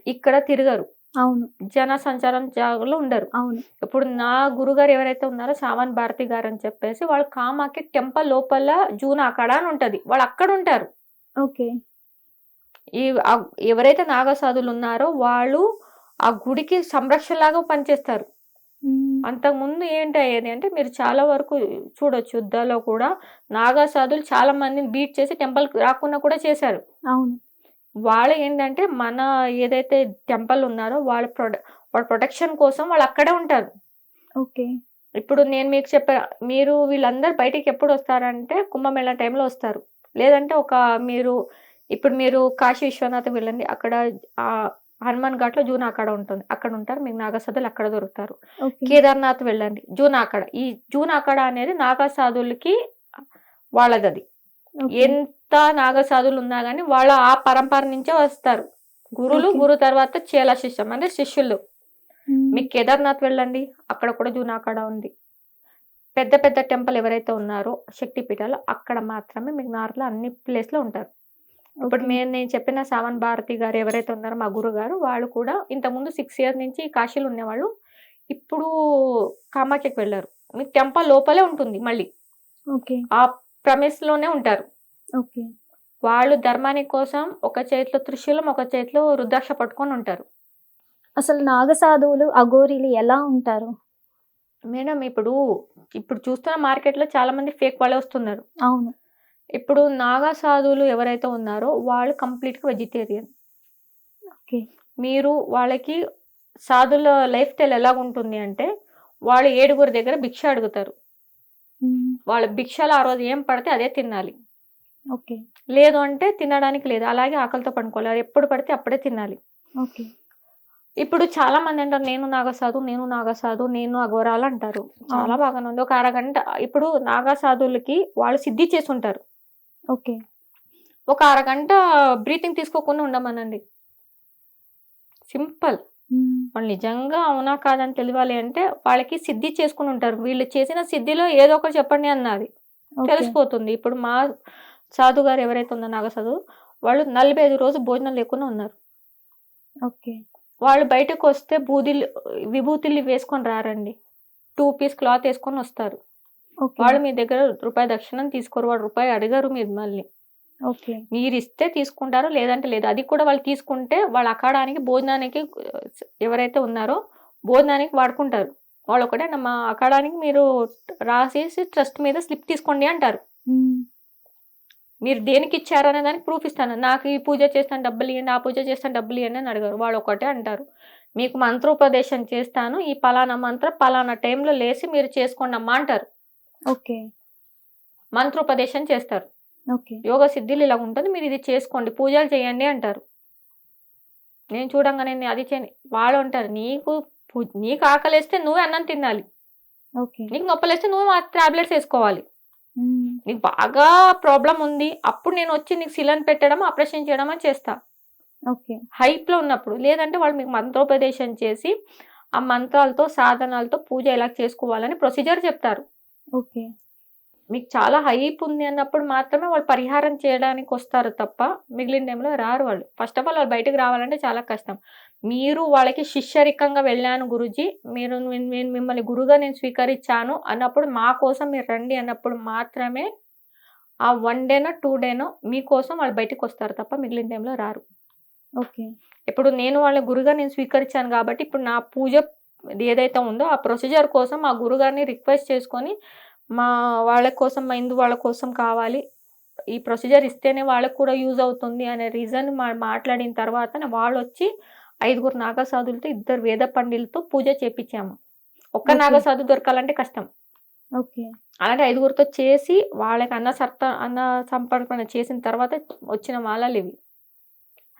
ఇక్కడ తిరగరు. అవును. జన సంచారం జాగాలో ఉండరు. అవును. ఇప్పుడు నా గురుగారు ఎవరైతే ఉన్నారో సావన్ భారతి గారు అని చెప్పేసి వాళ్ళు కామాకి టెంపుల్ లోపల జూన్ అక్కడ అని ఉంటది. వాళ్ళు అక్కడ ఉంటారు. ఓకే. ఎవరైతే నాగసాధులు ఉన్నారో వాళ్ళు ఆ గుడికి సంరక్షణలాగా పనిచేస్తారు. హ్మ్. అంతకుముందు ఏంటయ్యేది అంటే మీరు చాలా వరకు చూడొచ్చు యుద్ధాల్లో కూడా నాగసాధులు చాలా మందిని బీట్ చేసి టెంపుల్‌కి రాకుండా కూడా చేశారు. అవును. వాళ్ళు ఏంటంటే మన ఏదైతే టెంపుల్ ఉన్నారో వాళ్ళ ప్రొటెక్షన్ కోసం వాళ్ళు అక్కడే ఉంటారు. ఓకే. ఇప్పుడు నేను మీకు చెప్పా, మీరు వీళ్ళందరూ బయటికి ఎప్పుడు వస్తారంటే కుంభమేళా టైంలో వస్తారు. లేదంటే ఇప్పుడు మీరు కాశీ విశ్వనాథ్ వెళ్ళండి. అక్కడ హనుమాన్ ఘాట్లో జూన్ అక్కడ ఉంటుంది. అక్కడ ఉంటారు. మీకు నాగసాధులు అక్కడ దొరుకుతారు. ఓకే. కేదార్నాథ్ వెళ్ళండి. జూన్ అక్కడ. ఈ జూన్ అక్కడ అనేది నాగసాధులకి వాళ్ళదది. ఓకే. ఎంత నాగసాధులు ఉన్నా గానీ వాళ్ళ ఆ పరంపర నుంచే వస్తారు. గురులు, ఓకే. గురు తర్వాత చేల శిష్యం అంటే శిష్యులు. మ్మ్. మీకు కేదార్నాథ్ వెళ్ళండి. అక్కడ కూడా జూన్ అక్కడ ఉంది. పెద్ద పెద్ద టెంపుల్ ఎవరైతే ఉన్నారో శక్తి పీఠాలు అక్కడ మాత్రమే మీకు నార్త్లో అన్ని ప్లేస్లో ఉంటారు. ఇప్పుడు ఓకే. నేను చెప్పిన సావన్ భారతి గారు ఎవరైతే ఉన్నారో మా గురుగారు, వాళ్ళు కూడా ఇంతకుముందు 6 years నుంచి కాశీలో ఉండేవాళ్ళు. ఇప్పుడు కామాఖ్యకి వెళ్ళారు. మీకు టెంపుల్ లోపలే ఉంటుంది మళ్ళీ. ఓకే. ఆ ప్రమిస్ లోనే ఉంటారు. ఓకే. వాళ్ళు ధర్మాని కోసం ఒక చేతిలో త్రిశూలం, ఒక చేతిలో రుద్రాక్ష పట్టుకొని ఉంటారు. అసలు నాగసాధువులు అఘోరీలు ఎలా ఉంటారు? మేడం ఇప్పుడు చూస్తున్న మార్కెట్లో చాలా మంది ఫేక్ వాళ్ళే వస్తున్నారు. అవును. ఇప్పుడు నాగా సాధువులు ఎవరైతే ఉన్నారో వాళ్ళు కంప్లీట్గా వెజిటేరియన్. ఓకే. మీరు వాళ్ళకి సాధుల లైఫ్ స్టైల్ ఎలా ఉంటుంది అంటే వాళ్ళు 7 దగ్గర భిక్ష అడుగుతారు. మ్మ్. వాళ్ళ భిక్షలో ఆ రోజు ఏం పడితే అదే తినాలి. ఓకే. లేదు అంటే తినడానికి లేదు. అలాగే ఆకలితో పండుకోవాలి. ఎప్పుడు పడితే అప్పుడే తినాలి. ఓకే. ఇప్పుడు చాలా మంది అంటారు నేను నాగసాధు, నేను అఘోరాలు అంటారు. చాలా అవును. బాగానే ఉంది. ఒక అరగంట ఇప్పుడు నాగసాధులకి వాళ్ళు సిద్ధి చేసి ఉంటారు. ఓకే. ఒక అరగంట బ్రీతింగ్ తీసుకోకుండా ఉండమనండి. సింపుల్. మ్మ్. వాళ్ళు నిజంగా అవునా కాదని తెలియాలి అంటే వాళ్ళకి సిద్ధి చేసుకుని ఉంటారు. వీళ్ళు చేసిన సిద్ధిలో ఏదో ఒకటి చెప్పండి అన్నది ఓకే. తెలిసిపోతుంది. ఇప్పుడు మా సాధు గారు ఎవరైతే ఉందో నాగసాధు, వాళ్ళు 45 రోజులు భోజనం లేకుండా ఉన్నారు. ఓకే. వాళ్ళు బయటకు వస్తే విభూతులు వేసుకొని రారండి. 2 piece క్లాత్ వేసుకొని వస్తారు. ఓకే. వాళ్ళు మీ దగ్గర రూపాయి దక్షిణం తీసుకోరు. వాళ్ళు రూపాయి అడగరు మీరు మళ్ళీ. ఓకే. మీరు ఇస్తే తీసుకుంటారు, లేదంటే లేదు. అది కూడా వాళ్ళు తీసుకుంటే వాళ్ళ అఖాడానికి భోజనానికి ఎవరైతే ఉన్నారో భోజనానికి వాడుకుంటారు. వాళ్ళు ఒకటే మా అఖాడానికి మీరు రాసేసి ట్రస్ట్ మీద స్లిప్ తీసుకోండి అంటారు. మ్మ్. మీరు దేనికి ఇచ్చారు అనే దానికి ప్రూఫ్ ఇస్తాను. నాకు ఈ పూజ చేస్తాను డబ్బులు ఇవ్వండి, ఆ పూజ చేస్తాను డబ్బులు ఇవ్వండి అని అడగారు. వాళ్ళు ఒకటే అంటారు, మీకు మంత్రోపదేశం చేస్తాను, ఈ పలానా మంత్రం పలానా టైంలో లేసి మీరు చేసుకోండి అమ్మా అంటారు. ఓకే. మంత్రోపదేశం చేస్తారు. ఓకే. యోగ సిద్ధిలు ఇలా ఉంటుంది, మీరు ఇది చేసుకోండి, పూజలు చేయండి అంటారు. నేను చూడంగానే అది చేయని వాళ్ళు అంటారు, నీకు ఆకలేస్తే నువ్వే అన్నం తినాలి, ఓకే. నీకు నొప్పలేస్తే నువ్వు టాబ్లెట్స్ వేసుకోవాలి. మ్మ్. నీకు బాగా ప్రాబ్లం ఉంది అప్పుడు నేను వచ్చి నీకు సిలన్ పెట్టడం ఆపరేషన్ చేయడం అని చేస్తా, ఓకే. హైప్లో ఉన్నప్పుడు. లేదంటే వాళ్ళు మీకు మంత్రోపదేశం చేసి ఆ మంత్రాలతో సాధనాలతో పూజ ఎలా చేసుకోవాలని ప్రొసీజర్ చెప్తారు. ఓకే. మీకు చాలా హైప్ ఉంది అన్నప్పుడు మాత్రమే వాళ్ళు పరిహారం చేయడానికి వస్తారు తప్ప మిగిలిన టైంలో రారు వాళ్ళు. ఫస్ట్ ఆఫ్ ఆల్ వాళ్ళు బయటకు రావాలంటే చాలా కష్టం. మీరు వాళ్ళకి శిష్యరికంగా వెళ్ళాను గురుజీ, నేను మిమ్మల్ని గురుగా నేను స్వీకరించాను అన్నప్పుడు మా కోసం మీరు రండి అన్నప్పుడు మాత్రమే ఆ 1 డేనో 2 డేనో మీకోసం వాళ్ళు బయటకు వస్తారు తప్ప మిగిలిన టైంలో రారు. ఓకే. ఇప్పుడు నేను వాళ్ళ గురుగా నేను స్వీకరించాను కాబట్టి ఇప్పుడు నా పూజ ఏదైతే ఉందో ఆ ప్రొసీజర్ కోసం మా గురుగారిని రిక్వెస్ట్ చేసుకొని మా వాళ్ళ కోసం మా హిందూ వాళ్ళ కోసం కావాలి, ఈ ప్రొసీజర్ ఇస్తేనే వాళ్ళకు కూడా యూజ్ అవుతుంది అనే రీజన్ మాట్లాడిన తర్వాత వాళ్ళు వచ్చి 5 నాగసాధులతో 2 వేద పండితులతో పూజ చేపించాము. ఒక్క ఓకే. నాగసాధు దొరకాలంటే కష్టం. ఓకే. అలాంటి 5 చేసి వాళ్ళకి అన్న సంపర్పణ చేసిన తర్వాత వచ్చిన మాలలు ఇవి.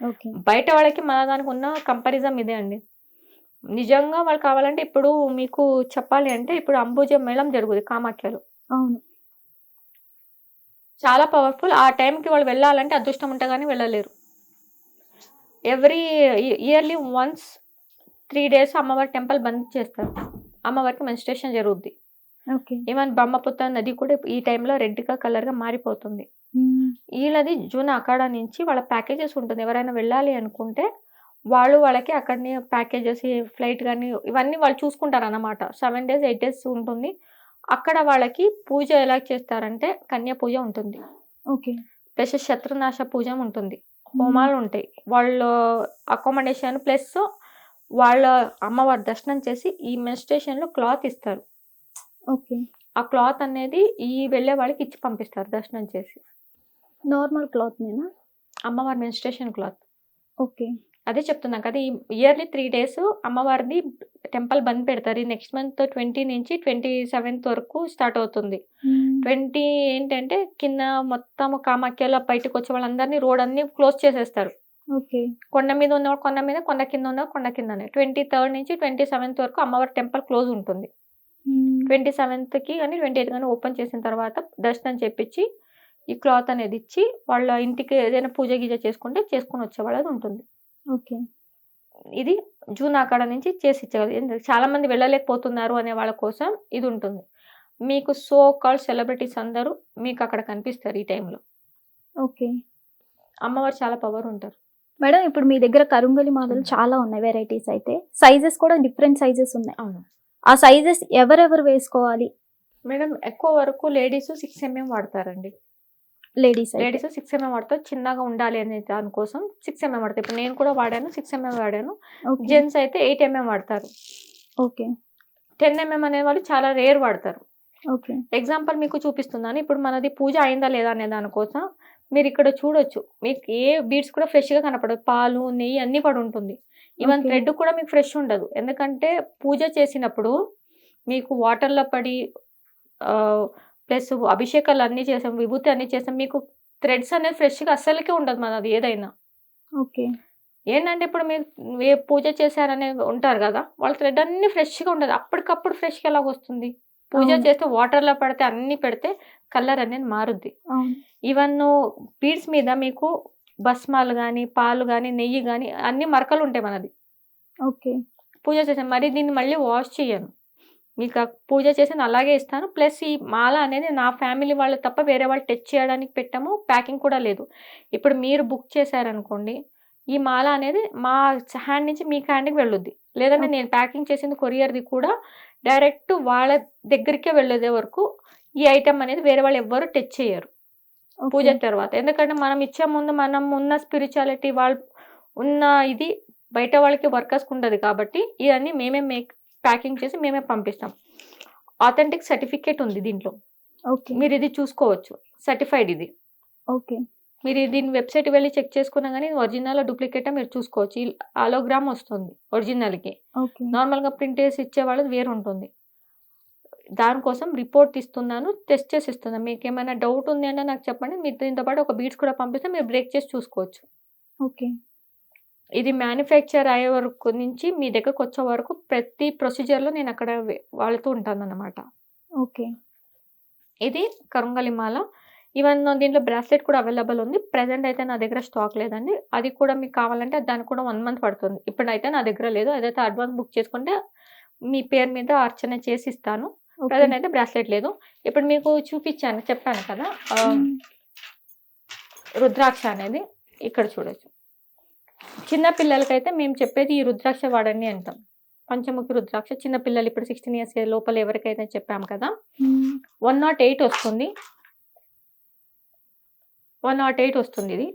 ఓకే. బయట వాళ్ళకి మన దానికి ఉన్న కంపారిజం ఇదే అండి. నిజంగా వాళ్ళు కావాలంటే ఇప్పుడు మీకు చెప్పాలి అంటే ఇప్పుడు అంబుజ మేళం జరుగుతుంది కామాఖ్యలో. అవును. చాలా పవర్ఫుల్. ఆ టైంకి వాళ్ళు వెళ్ళాలంటే అదృష్టం ఉంటే కానీ వెళ్ళలేరు. ఎవ్రీ ఇయర్లీ వన్స్ 3 days అమ్మవారి టెంపుల్ బంద్ చేస్తారు. అమ్మవారికి మెన్స్ట్రేషన్ జరుగుద్ది. ఓకే. ఈవెన్ బ్రహ్మపుత్ర నది కూడా ఈ టైంలో రెడ్గా కలర్గా మారిపోతుంది. మ్మ్. వీళ్ళది జూన్ అక్కడ నుంచి వాళ్ళ ప్యాకేజెస్ ఉంటుంది. ఎవరైనా వెళ్ళాలి అనుకుంటే వాళ్ళకి అక్కడనే ప్యాకేజెస్ ఫ్లైట్ కానీ ఇవన్నీ వాళ్ళు చూసుకుంటారు అన్నమాట. 7 days 8 days ఉంటుంది. అక్కడ వాళ్ళకి పూజ ఎలా చేస్తారంటే కన్య పూజ ఉంటుంది, ఓకే. ప్లస్ శత్రునాశ పూజ ఉంటుంది, హోమాలు ఉంటాయి. వాళ్ళు అకామిడేషన్ ప్లస్ వాళ్ళ అమ్మవారి దర్శనం చేసి ఈ మెన్స్ట్రేషన్లో క్లాత్ ఇస్తారు. ఓకే. ఆ క్లాత్ అనేది ఈ వెళ్ళే వాళ్ళకి ఇచ్చి పంపిస్తారు దర్శనం చేసి. నార్మల్ క్లాత్ నేనా? అమ్మవారి మెన్స్ట్రేషన్ క్లాత్. ఓకే. అదే చెప్తున్నా కదా! ఈ ఇయర్‌లీ 3 డేస్ అమ్మవారిది టెంపుల్ బంద్ పెడతారు. ఈ నెక్స్ట్ మంత్ 20 నుంచి 27th వరకు స్టార్ట్ అవుతుంది. 20 ఏంటంటే కింద మొత్తం కామాఖ్యలో బయటకొచ్చే వాళ్ళందరినీ రోడ్ అన్నీ క్లోజ్ చేసేస్తారు. ఓకే. కొండ మీద ఉన్నవాడు కొండ మీద, కొండ కింద ఉన్నవాడు కొండ కిందనే. 23rd నుంచి 27th వరకు అమ్మవారి టెంపుల్ క్లోజ్ ఉంటుంది. 27థ్‌కి గాని 28థ్ గాని ఓపెన్ చేసిన తర్వాత దర్శనం చేపిచ్చి, ఈ క్లాత్ అనేది ఇచ్చి, వాళ్ళ ఇంటికి ఏదైనా పూజ గీజ చేసుకుంటే చేసుకొని వచ్చేవాళ్ళది ఉంటుంది. ఓకే. ఇది జూన్ అక్కడ నుంచి చేసి ఇచ్చేవాళ్ళు. చాలా మంది వెళ్ళలేకపోతున్నారు అనే వాళ్ళ కోసం ఇది ఉంటుంది. మీకు సో కాల్డ్ సెలబ్రిటీస్ అందరూ మీకు అక్కడ కనిపిస్తారు ఈ టైంలో. ఓకే. అమ్మవారు చాలా పవర్ ఉంటారు. మేడం ఇప్పుడు మీ దగ్గర కరుంగలి మాలలు చాలా ఉన్నాయి వెరైటీస్ అయితే. సైజెస్ కూడా డిఫరెంట్ సైజెస్ ఉన్నాయి. అవును. ఆ సైజెస్ ఎవరెవరు వేసుకోవాలి? మేడం ఎక్కువ వరకు లేడీస్ 6 mm వాడతారండి. లేడీస్ లేడీస్ 6 mm వాడతారు. చిన్నగా ఉండాలి అనే దానికోసం 6 mm వాడతారు. ఇప్పుడు నేను కూడా వాడాను 6 mm వాడాను. జెంట్స్ అయితే 8 mm వాడతారు. ఓకే. 10 mm అనేవాళ్ళు చాలా రేర్ వాడతారు. ఓకే. ఎగ్జాంపుల్ మీకు చూపిస్తున్నాను. ఇప్పుడు మనది పూజ అయిందా లేదా అనే దానికోసం మీరు ఇక్కడ చూడొచ్చు. మీకు ఏ బీడ్స్ కూడా ఫ్రెష్‌గా కనపడదు. పాలు, నెయ్యి అన్నీ పడి ఉంటుంది. Even okay. థ్రెడ్ కూడా మీకు ఫ్రెష్ ఉండదు. ఎందుకంటే పూజ చేసినప్పుడు మీకు వాటర్‌లో పడి ప్లస్ అభిషేకాలు అన్నీ చేసాం, విభూతి అన్నీ చేసాం. మీకు థ్రెడ్స్ అనేది ఫ్రెష్‌గా అస్సలకే ఉండదు మనది ఏదైనా. ఓకే. ఏంటంటే ఇప్పుడు మీరు పూజ చేశారనే ఉంటారు కదా! వాళ్ళ థ్రెడ్ అన్నీ ఫ్రెష్‌గా ఉండదు. అప్పటికప్పుడు ఫ్రెష్‌గా ఎలాగొస్తుంది? పూజ అవును. చేస్తే వాటర్‌లో పడితే అన్నీ పెడితే కలర్ అనేది మారుద్ది. అవును. ఈవెన్ బీడ్స్ మీద మీకు భస్మాలు గాని, పాలు గాని, నెయ్యి గాని అన్ని మరకలుంటాయి మనది. ఓకే. పూజ చేసాను. మరి దీన్ని మళ్ళీ వాష్ చెయ్యను. మీకు పూజ చేసింది అలాగే ఇస్తాను. ప్లస్ ఈ మాల అనేది నా ఫ్యామిలీ వాళ్ళు తప్ప వేరే వాళ్ళు టచ్ చేయడానికి పెట్టాము. ప్యాకింగ్ కూడా లేదు. ఇప్పుడు మీరు బుక్ చేశారనుకోండి, ఈ మాల అనేది మా హ్యాండ్ నుంచి మీ హ్యాండ్‌కి వెళ్ళుద్ది. లేదంటే నేను ప్యాకింగ్ చేసింది కొరియర్‌ది కూడా డైరెక్ట్ వాళ్ళ దగ్గరికే వెళ్ళేదే వరకు ఈ ఐటెమ్ అనేది వేరే వాళ్ళు ఎవ్వరు టచ్ చేయరు పూజ తర్వాత. ఎందుకంటే మనం ఇచ్చే ముందు మనం ఉన్న స్పిరిచువాలిటీ వాళ్ళు ఉన్న ఇది బయట వాళ్ళకి వర్కర్స్‌కి ఉండదు కాబట్టి ఇవన్నీ మేమే ప్యాకింగ్ చేసి మేమే పంపిస్తాం. ఆథెంటిక్ సర్టిఫికేట్ ఉంది దీంట్లో. ఓకే. మీరు ఇది చూసుకోవచ్చు. సర్టిఫైడ్ ఇది. ఓకే. మీరు దీని వెబ్‌సైట్‌కి వెళ్లి చెక్ చేసుకున్నా గాని ఒరిజినలా, డూప్లికేటా మీరు చూసుకోవచ్చు. అలోగ్రామ్ వస్తుంది ఒరిజినల్‌కి. ఓకే. నార్మల్‌గా ప్రింట్ చేసి ఇచ్చేవాళ్ళది వేరు ఉంటుంది. దానికోసం రిపోర్ట్ ఇస్తున్నాను. టెస్ట్ చేసి ఇస్తున్నాను. మీకేమైనా డౌట్ ఉంది అంటే నాకు చెప్పండి. మీరు దీంతో పాటు ఒక బీడ్స్ కూడా పంపిస్తే మీరు బ్రేక్ చేసి చూసుకోవచ్చు. ఓకే. ఇది మ్యానుఫ్యాక్చర్ అయ్యే వరకు నుంచి మీ దగ్గరకొచ్చే వరకు ప్రతి ప్రొసీజర్‌లో నేను అక్కడ వాడుతూ ఉంటానన్నమాట. ఓకే. ఇది కరుంగలి మాల. ఈవెన్ దీంట్లో బ్రాస్లెట్ కూడా అవైలబుల్ ఉంది. ప్రెజెంట్ అయితే నా దగ్గర స్టాక్ లేదండి. అది కూడా మీకు కావాలంటే దానికి కూడా 1 మంత్ పడుతుంది. ఇప్పుడైతే నా దగ్గర లేదు. అదైతే అడ్వాన్స్ బుక్ చేసుకుంటే మీ పేరు మీద అర్చన చేసి ఇస్తాను. ప్రెజెంట్ అయితే బ్రాస్లెట్ లేదు. ఇప్పుడు మీకు చూపించాను చెప్పాను కదా! రుద్రాక్ష అనేది ఇక్కడ చూడొచ్చు. చిన్న పిల్లలకైతే మేము చెప్పేది ఈ రుద్రాక్ష వాడండి అంటాం. పంచముఖి రుద్రాక్ష చిన్న పిల్లలు ఇప్పుడు 16 ఇయర్స్ లోపల ఎవరికైతే చెప్పాము కదా! 108 వస్తుంది. 108 వస్తుంది ఇది.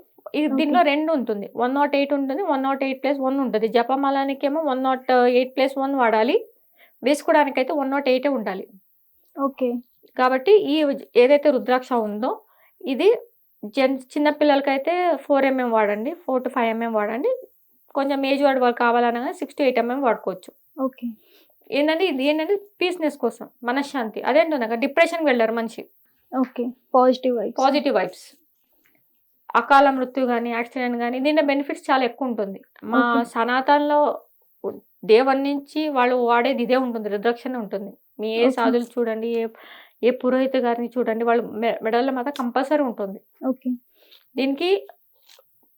దీంట్లో 2 ఉంటుంది. 108 ఉంటుంది. 108+1 ఉంటుంది. జపమాలానికేమో 108+1 వాడాలి. వేసుకోవడానికైతే 108 ఉండాలి. ఓకే. కాబట్టి ఏదైతే రుద్రాక్ష ఉందో ఇది చిన్న పిల్లలకైతే 4 mm వాడండి. 4 to 5 mm వాడండి. కొంచెం ఏజ్ వాడు వాళ్ళు కావాలన్నా 6 to 8 mm వాడుకోవచ్చు. ఓకే. ఇది ఏంటంటే పీస్‌నెస్ కోసం, మనశ్శాంతి. అదేంటో డిప్రెషన్‌కి వెళ్ళారు మనిషి. ఓకే. Positive vibes. అకాల మృత్యు గాని, యాక్సిడెంట్ గాని దీని బెనిఫిట్స్ చాలా ఎక్కువ ఉంటుంది. మా సనాతనలో డే 1 నుంచి వాళ్ళు వాడేది ఇదే ఉంటుంది. రుద్రాక్షనే ఉంటుంది. మీ ఏ సాధువులు చూడండి, ఏ పురోహిత గారిని చూడండి వాళ్ళు మెడల్లో మాత్రం కంపల్సరీ ఉంటుంది. ఓకే. దీనికి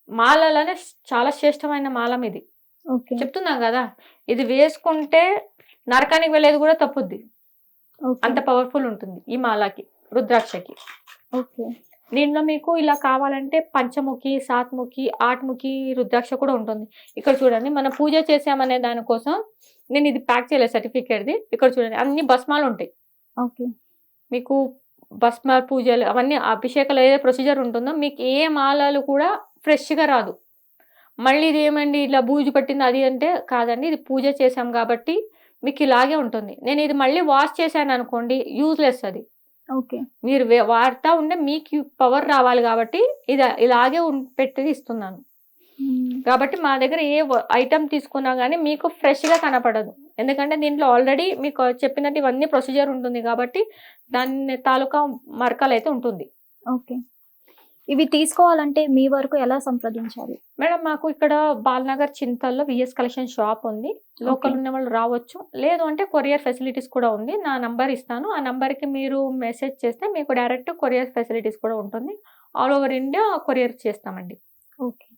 మాలలోనే చాలా శ్రేష్టమైన మాలం ఇది. ఓకే. చెప్తున్నాం కదా! ఇది వేసుకుంటే నరకానికి వెళ్ళేది కూడా తప్పుద్ది. అంత పవర్ఫుల్ ఉంటుంది ఈ మాలకి, రుద్రాక్షకి. ఓకే. దీంట్లో మీకు ఇలా కావాలంటే పంచముఖి, సాత్ముఖి, ఆట్ముఖి రుద్రాక్ష కూడా ఉంటుంది. ఇక్కడ చూడండి మనం పూజ చేసామనే దానికోసం నేను ఇది ప్యాక్ చేయలేదు సర్టిఫికేట్‌ది. ఇక్కడ చూడండి అన్ని భస్మాలు ఉంటాయి. ఓకే. మీకు భస్మ పూజలు అవన్నీ అభిషేకాలు ఏ ప్రొసీజర్ ఉంటుందో మీకు ఏ మాలలు కూడా ఫ్రెష్‌గా రాదు. మళ్ళీ ఇది ఏమండి ఇలా బూజు పట్టింది అది అంటే కాదండి. ఇది పూజ చేసాం కాబట్టి మీకు ఇలాగే ఉంటుంది. నేను ఇది మళ్ళీ వాష్ చేశాను అనుకోండి యూజ్‌లెస్ అది. ఓకే. మీరు వాడుతా ఉంటే మీకు పవర్ రావాలి కాబట్టి ఇలాగే పెట్టి ఇస్తున్నాను. కాబట్టి మా దగ్గర ఏ ఐటమ్ తీసుకున్నా కానీ మీకు ఫ్రెష్గా కనపడదు. ఎందుకంటే దీంట్లో ఆల్రెడీ మీకు చెప్పినట్టు ఇవన్నీ ప్రొసీజర్ ఉంటుంది కాబట్టి దాని తాలూకా మరకలు అయితే ఉంటుంది. ఓకే. ఇవి తీసుకోవాలంటే మీ వరకు ఎలా సంప్రదించాలి? మేడం మాకు ఇక్కడ బాలనగర్ చింతల్లో విఎస్ కలెక్షన్ షాప్ ఉంది. లోకల్ ఉన్న వాళ్ళు రావచ్చు, లేదు అంటే కొరియర్ ఫెసిలిటీస్ కూడా ఉంది. నా నంబర్ ఇస్తాను, ఆ నంబర్కి మీరు మెసేజ్ చేస్తే మీకు డైరెక్ట్ కొరియర్ ఫెసిలిటీస్ కూడా ఉంటుంది. ఆల్ ఓవర్ ఇండియా కొరియర్ చేస్తామండి. Okay,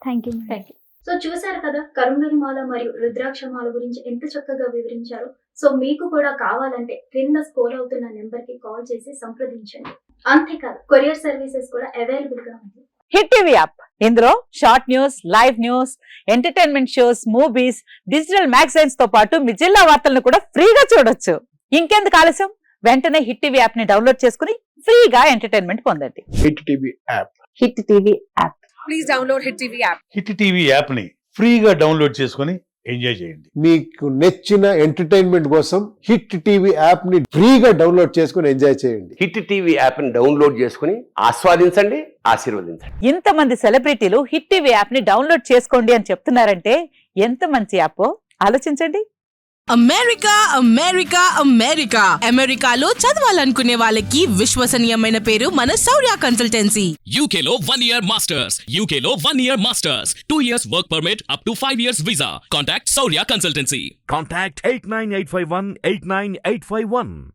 thank you. Thank you. So చూసారు కదా కరుంగలి మాల మరియు రుద్రాక్ష మాల గురించి ఎంత చక్కగా వివరించారు. సో మీకు కూడా కావాలంటే క్రింద స్క్రోల్ అవుతున్న నెంబర్ కి కాల్ చేసి సంప్రదించండి. అంతేకాదు కొరియర్ సర్వీసెస్ కూడా అవైలబుల్ గా ఉంది. హిట్ టీవీ యాప్, ఇందులో short news, live news, entertainment shows, movies, digital magazines తో పాటు మీ జిల్లా వార్తలను కూడా ఫ్రీగా చూడొచ్చు. ఇంకెందుకు ఆలస్యం, వెంటనే హిట్ టీవీ యాప్ ని డౌన్లోడ్ చేసుకుని ఫ్రీగా ఎంటర్టైన్మెంట్ పొందండి. Hit TV app. Hit TV app. Please download Hit TV app. Hit TV యాప్ని ఫ్రీగా డౌన్లోడ్ చేసుకొని ఎంజాయ్ చేయండి. మీకు నచ్చిన ఎంటర్టైన్మెంట్ కోసం హిట్ టీవీ యాప్ ని ఫ్రీగా డౌన్లోడ్ చేసుకుని ఎంజాయ్ చేయండి. హిట్ టీవీ యాప్ని డౌన్లోడ్ చేసుకుని ఆస్వాదించండి, ఆశీర్వదించండి. ఇంతమంది సెలబ్రిటీలు హిట్ టీవీ యాప్ ని డౌన్లోడ్ చేసుకోండి అని చెప్తున్నారంటే ఎంత మంచి యాప్ ఆలోచించండి. అమెరికా అమెరికా అమెరికా అమెరికాలో చదవాలనుకునే వాళ్ళకి విశ్వసనీయమైన పేరు మన శౌర్య consultancy. UK Law 1 Year Masters. UK Law 1 Year Masters. 2 years work permit up to 5 years visa. Contact Saurya Consultancy. Contact 89851 89851.